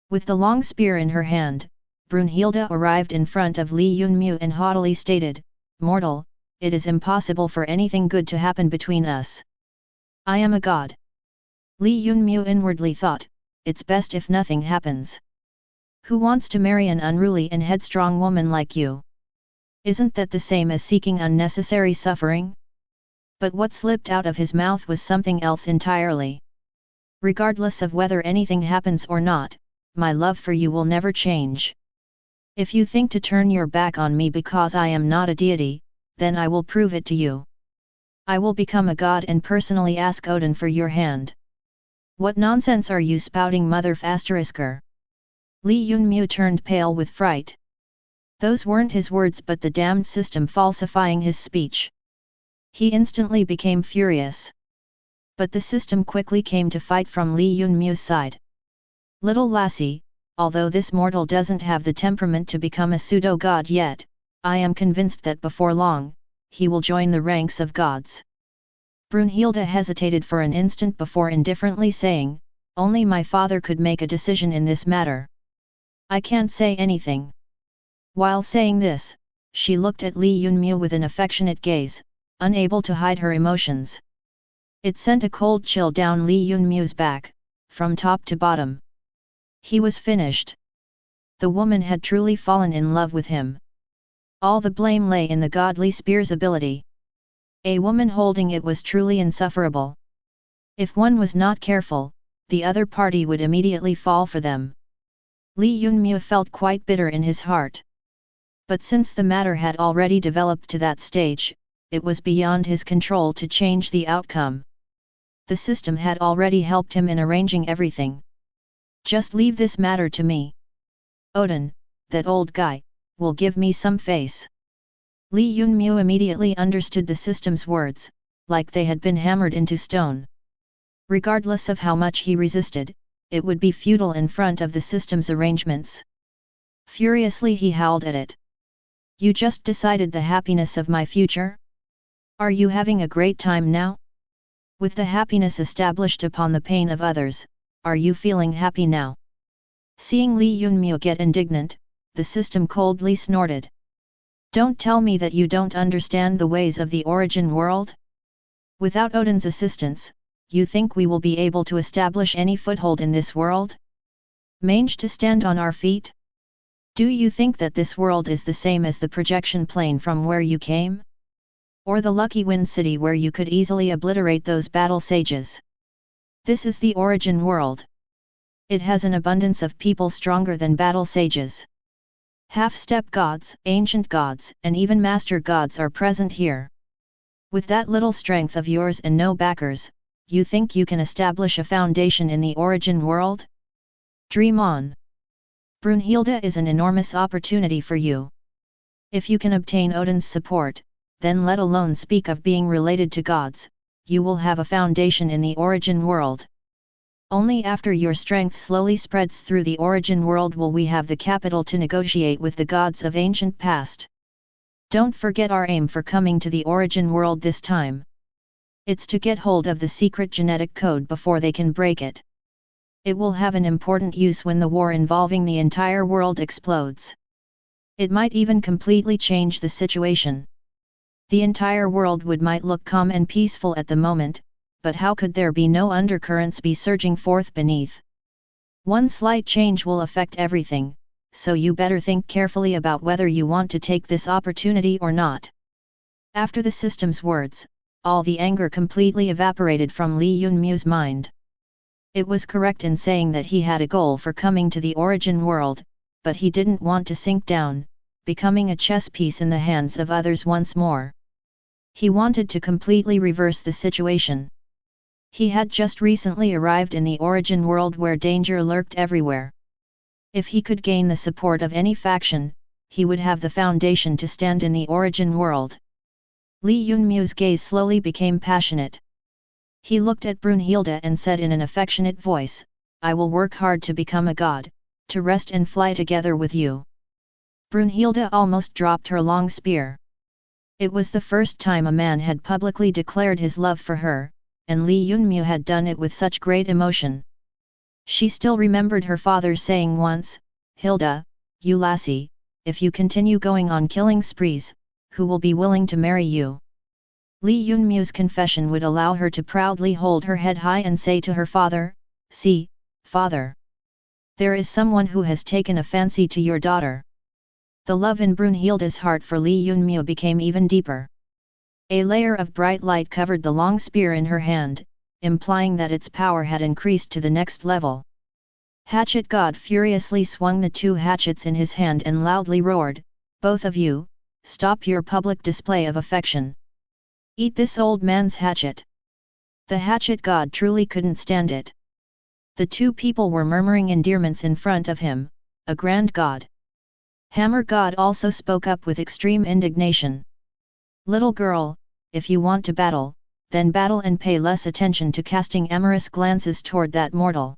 With the long spear in her hand, Brunhilde arrived in front of Li Yunmu and haughtily stated, "Mortal, it is impossible for anything good to happen between us. I am a god." Li Yunmu inwardly thought, "It's best if nothing happens. Who wants to marry an unruly and headstrong woman like you? Isn't that the same as seeking unnecessary suffering?" But what slipped out of his mouth was something else entirely. "Regardless of whether anything happens or not, my love for you will never change. If you think to turn your back on me because I am not a deity, then I will prove it to you. I will become a god and personally ask Odin for your hand." "What nonsense are you spouting, mother f***er? Li Yunmu turned pale with fright. Those weren't his words but the damned system falsifying his speech. He instantly became furious. But the system quickly came to fight from Li Yunmu's side. Little lassie, although this mortal doesn't have the temperament to become a pseudo-god yet, I am convinced that before long, he will join the ranks of gods. Brunhilde hesitated for an instant before indifferently saying, only my father could make a decision in this matter. I can't say anything. While saying this, she looked at Li Yunmu with an affectionate gaze, unable to hide her emotions. It sent a cold chill down Li Yunmu's back, from top to bottom. He was finished. The woman had truly fallen in love with him. All the blame lay in the godly spear's ability. A woman holding it was truly insufferable. If one was not careful, the other party would immediately fall for them. Li Yunmu felt quite bitter in his heart. But since the matter had already developed to that stage, it was beyond his control to change the outcome. The system had already helped him in arranging everything. Just leave this matter to me. Odin, that old guy, will give me some face. Li Yunmu immediately understood the system's words, like they had been hammered into stone. Regardless of how much he resisted, it would be futile in front of the system's arrangements. Furiously he howled at it. You just decided the happiness of my future? Are you having a great time now? With the happiness established upon the pain of others, are you feeling happy now? Seeing Li Yunmu get indignant, the system coldly snorted. Don't tell me that you don't understand the ways of the origin world? Without Odin's assistance, you think we will be able to establish any foothold in this world? Manage to stand on our feet? Do you think that this world is the same as the projection plane from where you came? Or the lucky wind city where you could easily obliterate those battle sages? This is the origin world. It has an abundance of people stronger than battle sages. Half-step gods, ancient gods, and even master gods are present here. With that little strength of yours and no backers, you think you can establish a foundation in the origin world? Dream on. Brunhilde is an enormous opportunity for you. If you can obtain Odin's support, then let alone speak of being related to gods, you will have a foundation in the origin world. Only after your strength slowly spreads through the origin world will we have the capital to negotiate with the gods of ancient past. Don't forget our aim for coming to the origin world this time. It's to get hold of the secret genetic code before they can break it. It will have an important use when the war involving the entire world explodes. It might even completely change the situation. The entire world might look calm and peaceful at the moment, but how could there be no undercurrents be surging forth beneath? One slight change will affect everything, so you better think carefully about whether you want to take this opportunity or not. After the system's words, all the anger completely evaporated from Li Yunmu's mind. It was correct in saying that he had a goal for coming to the origin world, but he didn't want to sink down, becoming a chess piece in the hands of others once more. He wanted to completely reverse the situation. He had just recently arrived in the origin world where danger lurked everywhere. If he could gain the support of any faction, he would have the foundation to stand in the origin world. Li Yunmu's gaze slowly became passionate. He looked at Brunhilde and said in an affectionate voice, I will work hard to become a god, to rest and fly together with you. Brunhilde almost dropped her long spear. It was the first time a man had publicly declared his love for her, and Li Yunmu had done it with such great emotion. She still remembered her father saying once, Hilda, you lassie, if you continue going on killing sprees, who will be willing to marry you? Li Yunmu's confession would allow her to proudly hold her head high and say to her father, see, father. There is someone who has taken a fancy to your daughter. The love in Brunhilde's heart for Li Yunmu became even deeper. A layer of bright light covered the long spear in her hand, implying that its power had increased to the next level. Hatchet God furiously swung the two hatchets in his hand and loudly roared, both of you, stop your public display of affection. Eat this old man's hatchet. The hatchet god truly couldn't stand it. The two people were murmuring endearments in front of him, a grand god. Hammer God also spoke up with extreme indignation. Little girl, if you want to battle, then battle and pay less attention to casting amorous glances toward that mortal.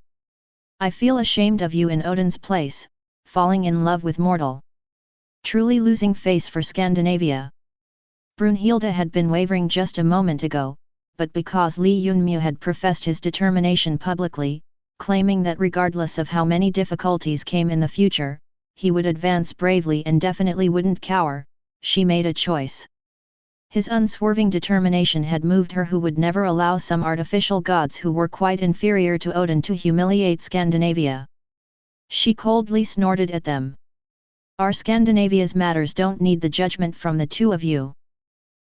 I feel ashamed of you in Odin's place, falling in love with mortal. Truly losing face for Scandinavia. Brunhilde had been wavering just a moment ago, but because Li Yunmu had professed his determination publicly, claiming that regardless of how many difficulties came in the future, he would advance bravely and definitely wouldn't cower, she made a choice. His unswerving determination had moved her, who would never allow some artificial gods who were quite inferior to Odin to humiliate Scandinavia. She coldly snorted at them. Our Scandinavia's matters don't need the judgment from the two of you.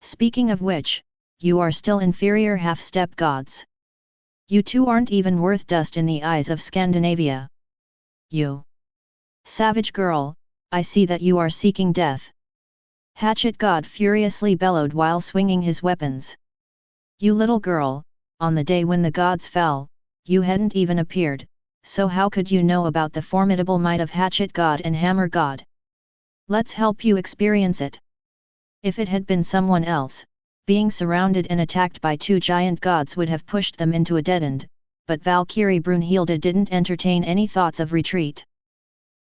Speaking of which, you are still inferior half-step gods. You two aren't even worth dust in the eyes of Scandinavia. You savage girl, I see that you are seeking death. Hatchet God furiously bellowed while swinging his weapons. You little girl, on the day when the gods fell, you hadn't even appeared, so how could you know about the formidable might of Hatchet God and Hammer God? Let's help you experience it. If it had been someone else, being surrounded and attacked by two giant gods would have pushed them into a dead end, but Valkyrie Brunhilde didn't entertain any thoughts of retreat.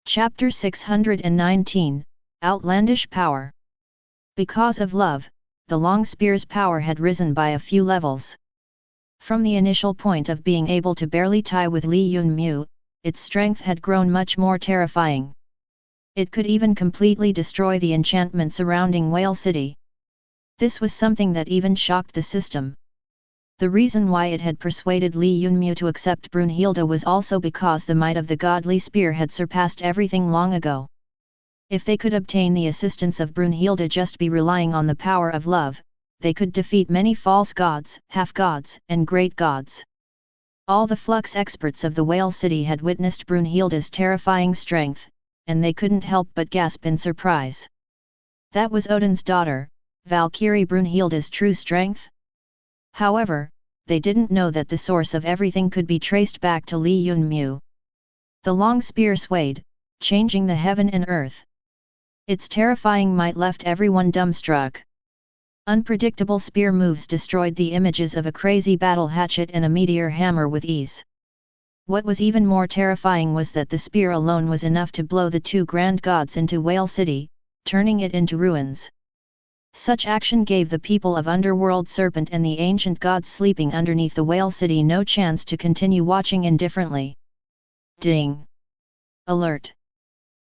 Chapter 619, Outlandish Power. Because of love, the long spear's power had risen by a few levels. From the initial point of being able to barely tie with Li Yunmu, its strength had grown much more terrifying. It could even completely destroy the enchantment surrounding Whale City. This was something that even shocked the system. The reason why it had persuaded Li Yunmu to accept Brunhilde was also because the might of the godly spear had surpassed everything long ago. If they could obtain the assistance of Brunhilde just by relying on the power of love, they could defeat many false gods, half-gods, and great gods. All the flux experts of the Whale City had witnessed Brunhilde's terrifying strength, and they couldn't help but gasp in surprise. That was Odin's daughter, Valkyrie Brunhilde's true strength? However, they didn't know that the source of everything could be traced back to Li Yunmu. The long spear swayed, changing the heaven and earth. Its terrifying might left everyone dumbstruck. Unpredictable spear moves destroyed the images of a crazy battle hatchet and a meteor hammer with ease. What was even more terrifying was that the spear alone was enough to blow the two grand gods into Whale City, turning it into ruins. Such action gave the people of Underworld Serpent and the ancient gods sleeping underneath the Whale City no chance to continue watching indifferently. Ding! Alert!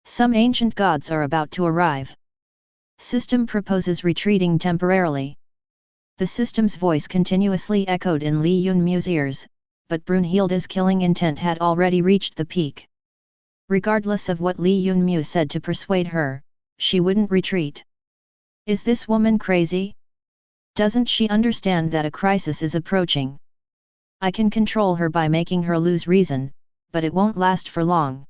Some ancient gods are about to arrive. System proposes retreating temporarily. The system's voice continuously echoed in Li Yunmu's ears, but Brunhilde's killing intent had already reached the peak. Regardless of what Li Yunmu said to persuade her, she wouldn't retreat. Is this woman crazy? Doesn't she understand that a crisis is approaching? I can control her by making her lose reason, but it won't last for long.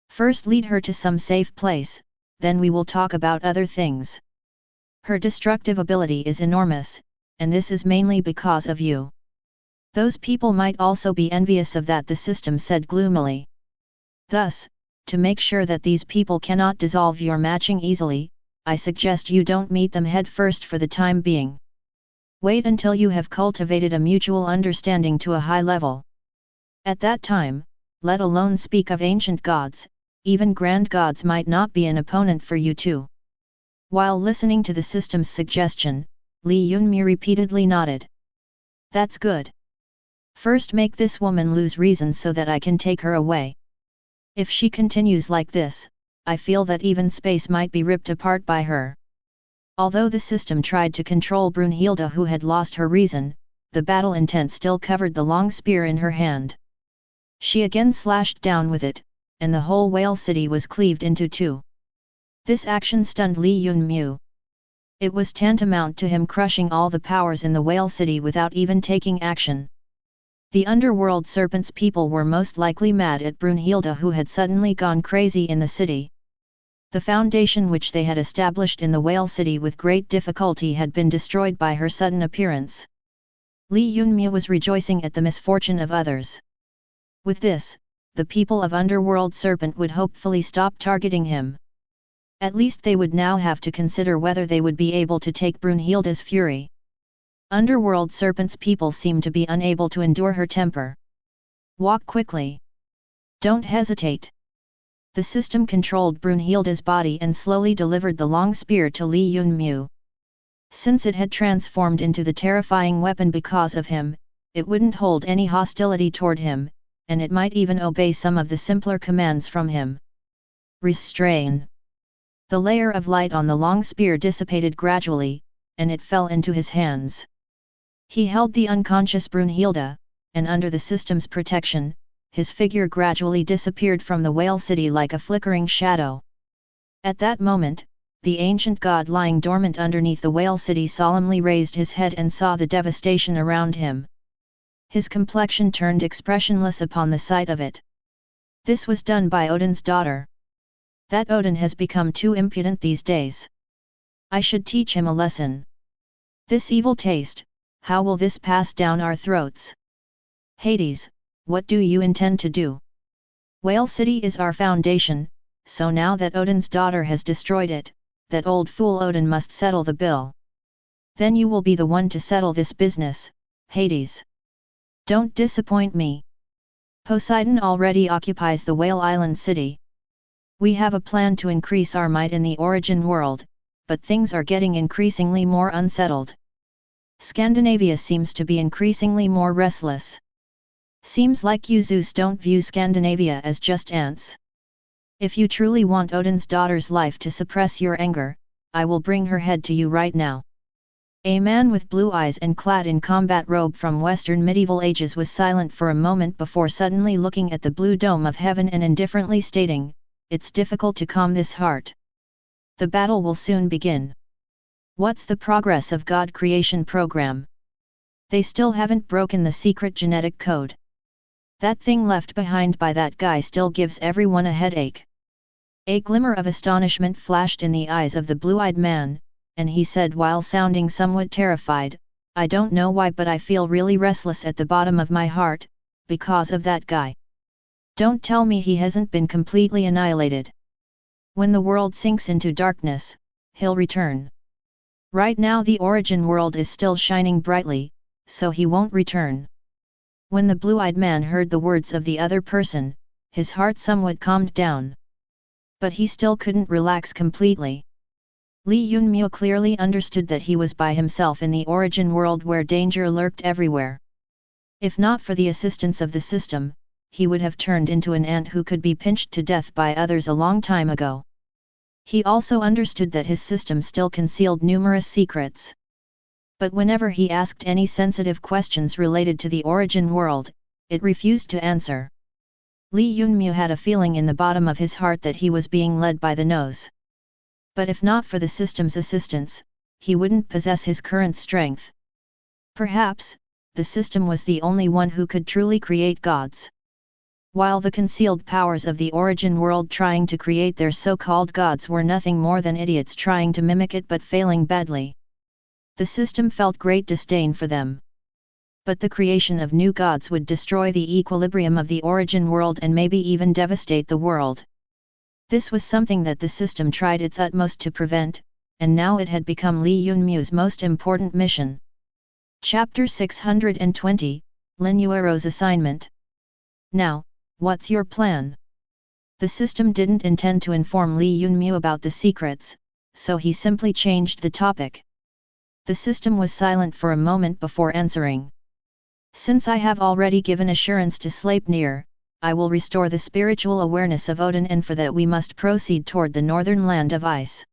First lead her to some safe place, then we will talk about other things. Her destructive ability is enormous, and this is mainly because of you. Those people might also be envious of that, the system said gloomily. Thus, to make sure that these people cannot dissolve your matching easily, I suggest you don't meet them head first for the time being. Wait until you have cultivated a mutual understanding to a high level. At that time, let alone speak of ancient gods, even grand gods might not be an opponent for you two. While listening to the system's suggestion, Li Yunmu repeatedly nodded. That's good. First make this woman lose reason so that I can take her away. If she continues like this, I feel that even space might be ripped apart by her. Although the system tried to control Brunhilde, who had lost her reason, the battle intent still covered the long spear in her hand. She again slashed down with it, and the whole Whale City was cleaved into two. This action stunned Li Yunmu. It was tantamount to him crushing all the powers in the Whale City without even taking action. The Underworld Serpent's people were most likely mad at Brunhilde, who had suddenly gone crazy in the city. The foundation which they had established in the Whale City with great difficulty had been destroyed by her sudden appearance. Li Yunmu was rejoicing at the misfortune of others. With this, the people of Underworld Serpent would hopefully stop targeting him. At least they would now have to consider whether they would be able to take Brunhilde's fury. Underworld Serpent's people seem to be unable to endure her temper. Walk quickly. Don't hesitate. The system controlled Brunhilde's body and slowly delivered the long spear to Li Yunmu. Since it had transformed into the terrifying weapon because of him, it wouldn't hold any hostility toward him, and it might even obey some of the simpler commands from him. Restrain. The layer of light on the long spear dissipated gradually, and it fell into his hands. He held the unconscious Brunhilde, and under the system's protection, his figure gradually disappeared from the whale city like a flickering shadow. At that moment, the ancient god lying dormant underneath the whale city solemnly raised his head and saw the devastation around him. His complexion turned expressionless upon the sight of it. This was done by Odin's daughter. That Odin has become too impudent these days. I should teach him a lesson. This evil taste, how will this pass down our throats? Hades, what do you intend to do? Whale City is our foundation, so now that Odin's daughter has destroyed it, that old fool Odin must settle the bill. Then you will be the one to settle this business, Hades. Don't disappoint me. Poseidon already occupies the Whale Island city. We have a plan to increase our might in the origin world, but things are getting increasingly more unsettled. Scandinavia seems to be increasingly more restless. Seems like you Zeus don't view Scandinavia as just ants. If you truly want Odin's daughter's life to suppress your anger, I will bring her head to you right now. A man with blue eyes and clad in combat robe from Western medieval ages was silent for a moment before suddenly looking at the blue dome of heaven and indifferently stating, "It's difficult to calm this heart. The battle will soon begin. What's the progress of God creation program? They still haven't broken the secret genetic code. That thing left behind by that guy still gives everyone a headache." A glimmer of astonishment flashed in the eyes of the blue-eyed man, and he said while sounding somewhat terrified, "I don't know why but I feel really restless at the bottom of my heart, because of that guy. Don't tell me he hasn't been completely annihilated. When the world sinks into darkness, he'll return. Right now the origin world is still shining brightly, so he won't return." When the blue-eyed man heard the words of the other person, his heart somewhat calmed down. But he still couldn't relax completely. Li Yunmu clearly understood that he was by himself in the origin world where danger lurked everywhere. If not for the assistance of the system, he would have turned into an ant who could be pinched to death by others a long time ago. He also understood that his system still concealed numerous secrets. But whenever he asked any sensitive questions related to the origin world, it refused to answer. Li Yunmu had a feeling in the bottom of his heart that he was being led by the nose. But if not for the system's assistance, he wouldn't possess his current strength. Perhaps, the system was the only one who could truly create gods. While the concealed powers of the origin world trying to create their so-called gods were nothing more than idiots trying to mimic it but failing badly. The system felt great disdain for them. But the creation of new gods would destroy the equilibrium of the origin world and maybe even devastate the world. This was something that the system tried its utmost to prevent, and now it had become Li Yunmu's most important mission. Chapter 620, Lin Yuerou's assignment. Now, what's your plan? The system didn't intend to inform Li Yunmu about the secrets, so he simply changed the topic. The system was silent for a moment before answering. Since I have already given assurance to Sleipnir, I will restore the spiritual awareness of Odin, and for that we must proceed toward the northern land of ice.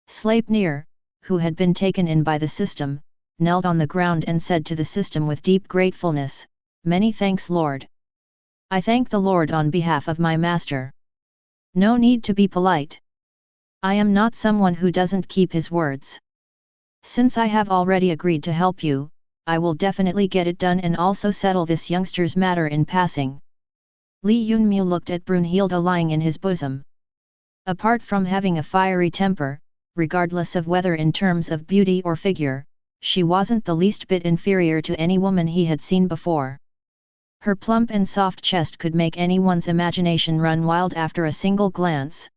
Sleipnir, who had been taken in by the system, knelt on the ground and said to the system with deep gratefulness, "Many thanks, Lord. I thank the Lord on behalf of my master. No need to be polite. I am not someone who doesn't keep his words. Since I have already agreed to help you, I will definitely get it done and also settle this youngster's matter in passing." Li Yunmu looked at Brunhilde lying in his bosom. Apart from having a fiery temper, regardless of whether in terms of beauty or figure, she wasn't the least bit inferior to any woman he had seen before. Her plump and soft chest could make anyone's imagination run wild after a single glance.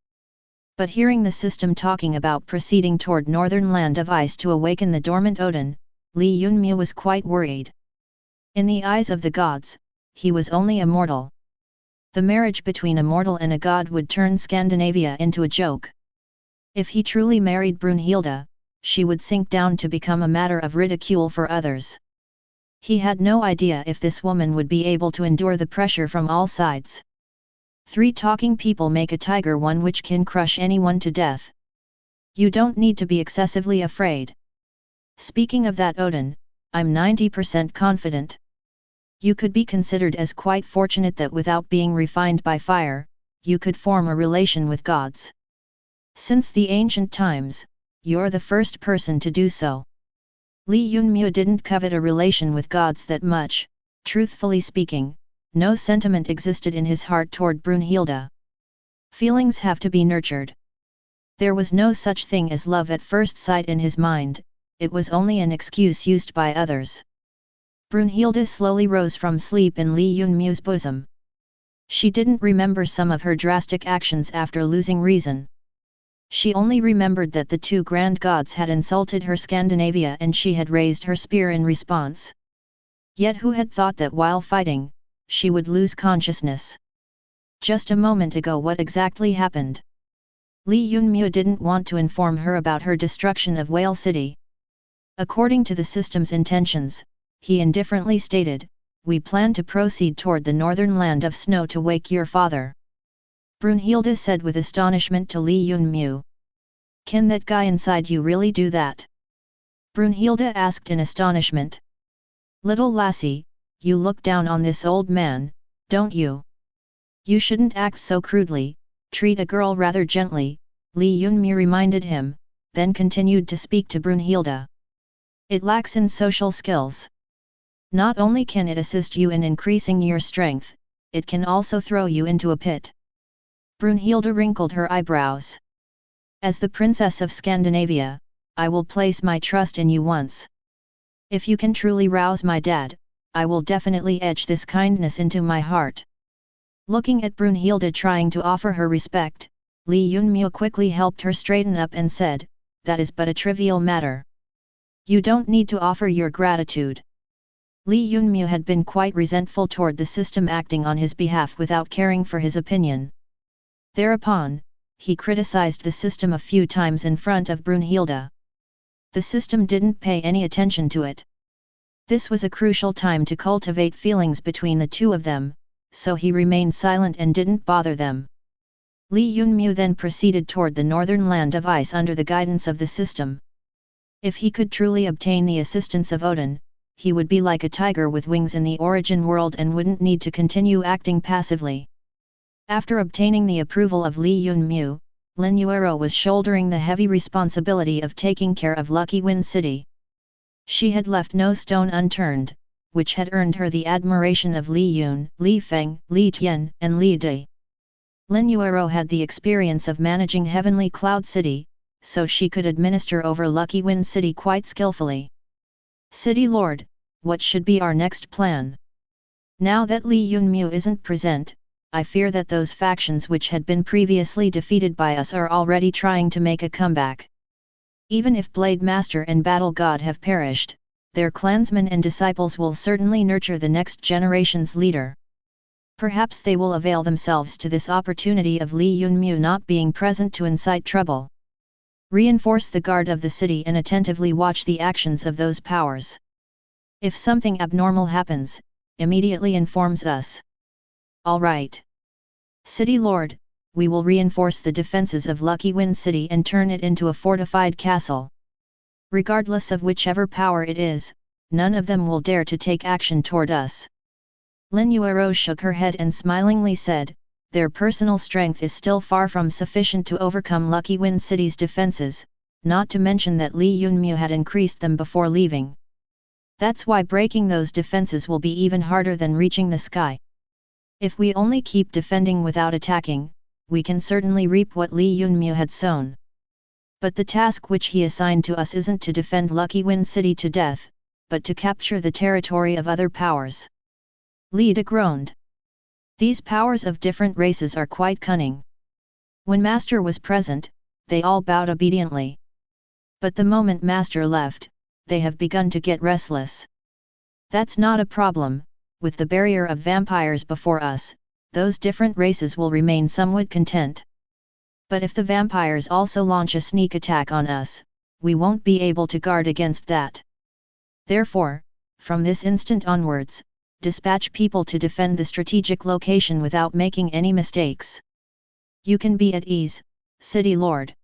But hearing the system talking about proceeding toward northern land of ice to awaken the dormant Odin, Li Yunmu was quite worried. In the eyes of the gods, he was only a mortal. The marriage between a mortal and a god would turn Scandinavia into a joke. If he truly married Brunhilde, she would sink down to become a matter of ridicule for others. He had no idea if this woman would be able to endure the pressure from all sides. 3 talking people make a tiger, one which can crush anyone to death. You don't need to be excessively afraid. Speaking of that Odin, I'm 90% confident. You could be considered as quite fortunate that without being refined by fire, you could form a relation with gods. Since the ancient times, you're the first person to do so. Li Yunmu didn't covet a relation with gods that much. Truthfully speaking, no sentiment existed in his heart toward Brunhilde. Feelings have to be nurtured. There was no such thing as love at first sight in his mind, it was only an excuse used by others. Brunhilde slowly rose from sleep in Li Yunmu's bosom. She didn't remember some of her drastic actions after losing reason. She only remembered that the 2 grand gods had insulted her Scandinavia and she had raised her spear in response. Yet who had thought that while fighting, she would lose consciousness? Just a moment ago, what exactly happened? Li Yunmu didn't want to inform her about her destruction of Whale City. According to the system's intentions, he indifferently stated, "We plan to proceed toward the northern land of snow to wake your father." Brunhilde said with astonishment to Li Yunmu. "Can that guy inside you really do that?" Brunhilde asked in astonishment. "Little lassie, you look down on this old man, don't you? You shouldn't act so crudely, treat a girl rather gently," Li Yunmu reminded him, then continued to speak to Brunhilde. "It lacks in social skills. Not only can it assist you in increasing your strength, it can also throw you into a pit." Brunhilde wrinkled her eyebrows. "As the Princess of Scandinavia, I will place my trust in you once. If you can truly rouse my dad, I will definitely etch this kindness into my heart." Looking at Brunhilde trying to offer her respect, Li Yunmu quickly helped her straighten up and said, "That is but a trivial matter. You don't need to offer your gratitude." Li Yunmu had been quite resentful toward the system acting on his behalf without caring for his opinion. Thereupon, he criticized the system a few times in front of Brunhilde. The system didn't pay any attention to it. This was a crucial time to cultivate feelings between the 2 of them, so he remained silent and didn't bother them. Li Yunmu then proceeded toward the northern land of ice under the guidance of the system. If he could truly obtain the assistance of Odin, he would be like a tiger with wings in the origin world and wouldn't need to continue acting passively. After obtaining the approval of Li Yunmu, Lin Yuerou was shouldering the heavy responsibility of taking care of Lucky Wind City. She had left no stone unturned, which had earned her the admiration of Li Yun, Li Feng, Li Tian, and Li Di. Lin Yuerou had the experience of managing Heavenly Cloud City, so she could administer over Lucky Wind City quite skillfully. "City Lord, what should be our next plan? Now that Li Yunmu isn't present, I fear that those factions which had been previously defeated by us are already trying to make a comeback. Even if Blade Master and Battle God have perished, their clansmen and disciples will certainly nurture the next generation's leader. Perhaps they will avail themselves to this opportunity of Li Yunmu not being present to incite trouble. Reinforce the guard of the city and attentively watch the actions of those powers. If something abnormal happens, immediately informs us." "All right. City Lord, we will reinforce the defenses of Lucky Wind City and turn it into a fortified castle. Regardless of whichever power it is, none of them will dare to take action toward us." Lin Yuerou shook her head and smilingly said, "Their personal strength is still far from sufficient to overcome Lucky Wind City's defenses, not to mention that Li Yunmu had increased them before leaving. That's why breaking those defenses will be even harder than reaching the sky. If we only keep defending without attacking, we can certainly reap what Li Yunmu had sown. But the task which he assigned to us isn't to defend Lucky Wind City to death, but to capture the territory of other powers. Li De groaned. These powers of different races are quite cunning. When Master was present, they all bowed obediently. But the moment Master left, they have begun to get restless. That's not a problem, with the barrier of vampires before us, those different races will remain somewhat content. But if the vampires also launch a sneak attack on us, we won't be able to guard against that. Therefore, from this instant onwards, dispatch people to defend the strategic location without making any mistakes. You can be at ease, City Lord.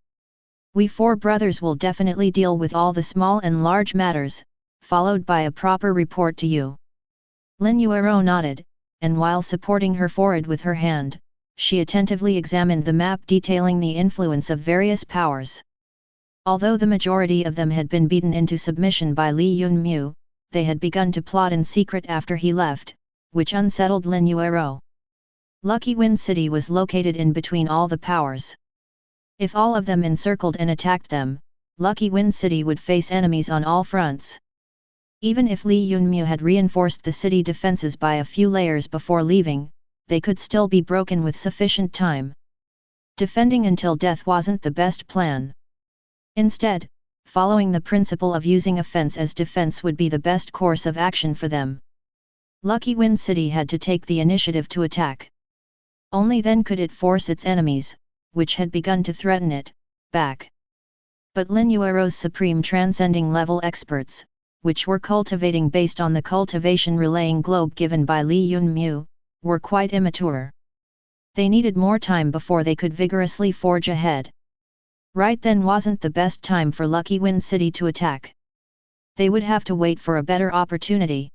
We 4 brothers will definitely deal with all the small and large matters, followed by a proper report to you. Lin Yuerou nodded, and while supporting her forehead with her hand, she attentively examined the map detailing the influence of various powers. Although the majority of them had been beaten into submission by Li Yunmu, they had begun to plot in secret after he left, which unsettled Lin Yuerou. Lucky Wind City was located in between all the powers. If all of them encircled and attacked them, Lucky Wind City would face enemies on all fronts. Even if Li Yunmu had reinforced the city defenses by a few layers before leaving, they could still be broken with sufficient time. Defending until death wasn't the best plan. Instead, following the principle of using offense as defense would be the best course of action for them. Lucky Wind City had to take the initiative to attack. Only then could it force its enemies, which had begun to threaten it, back. But Lin Yuerou's supreme transcending level experts, which were cultivating based on the cultivation relaying globe given by Li Yunmu, were quite immature. They needed more time before they could vigorously forge ahead. Right then wasn't the best time for Lucky Wind City to attack. They would have to wait for a better opportunity.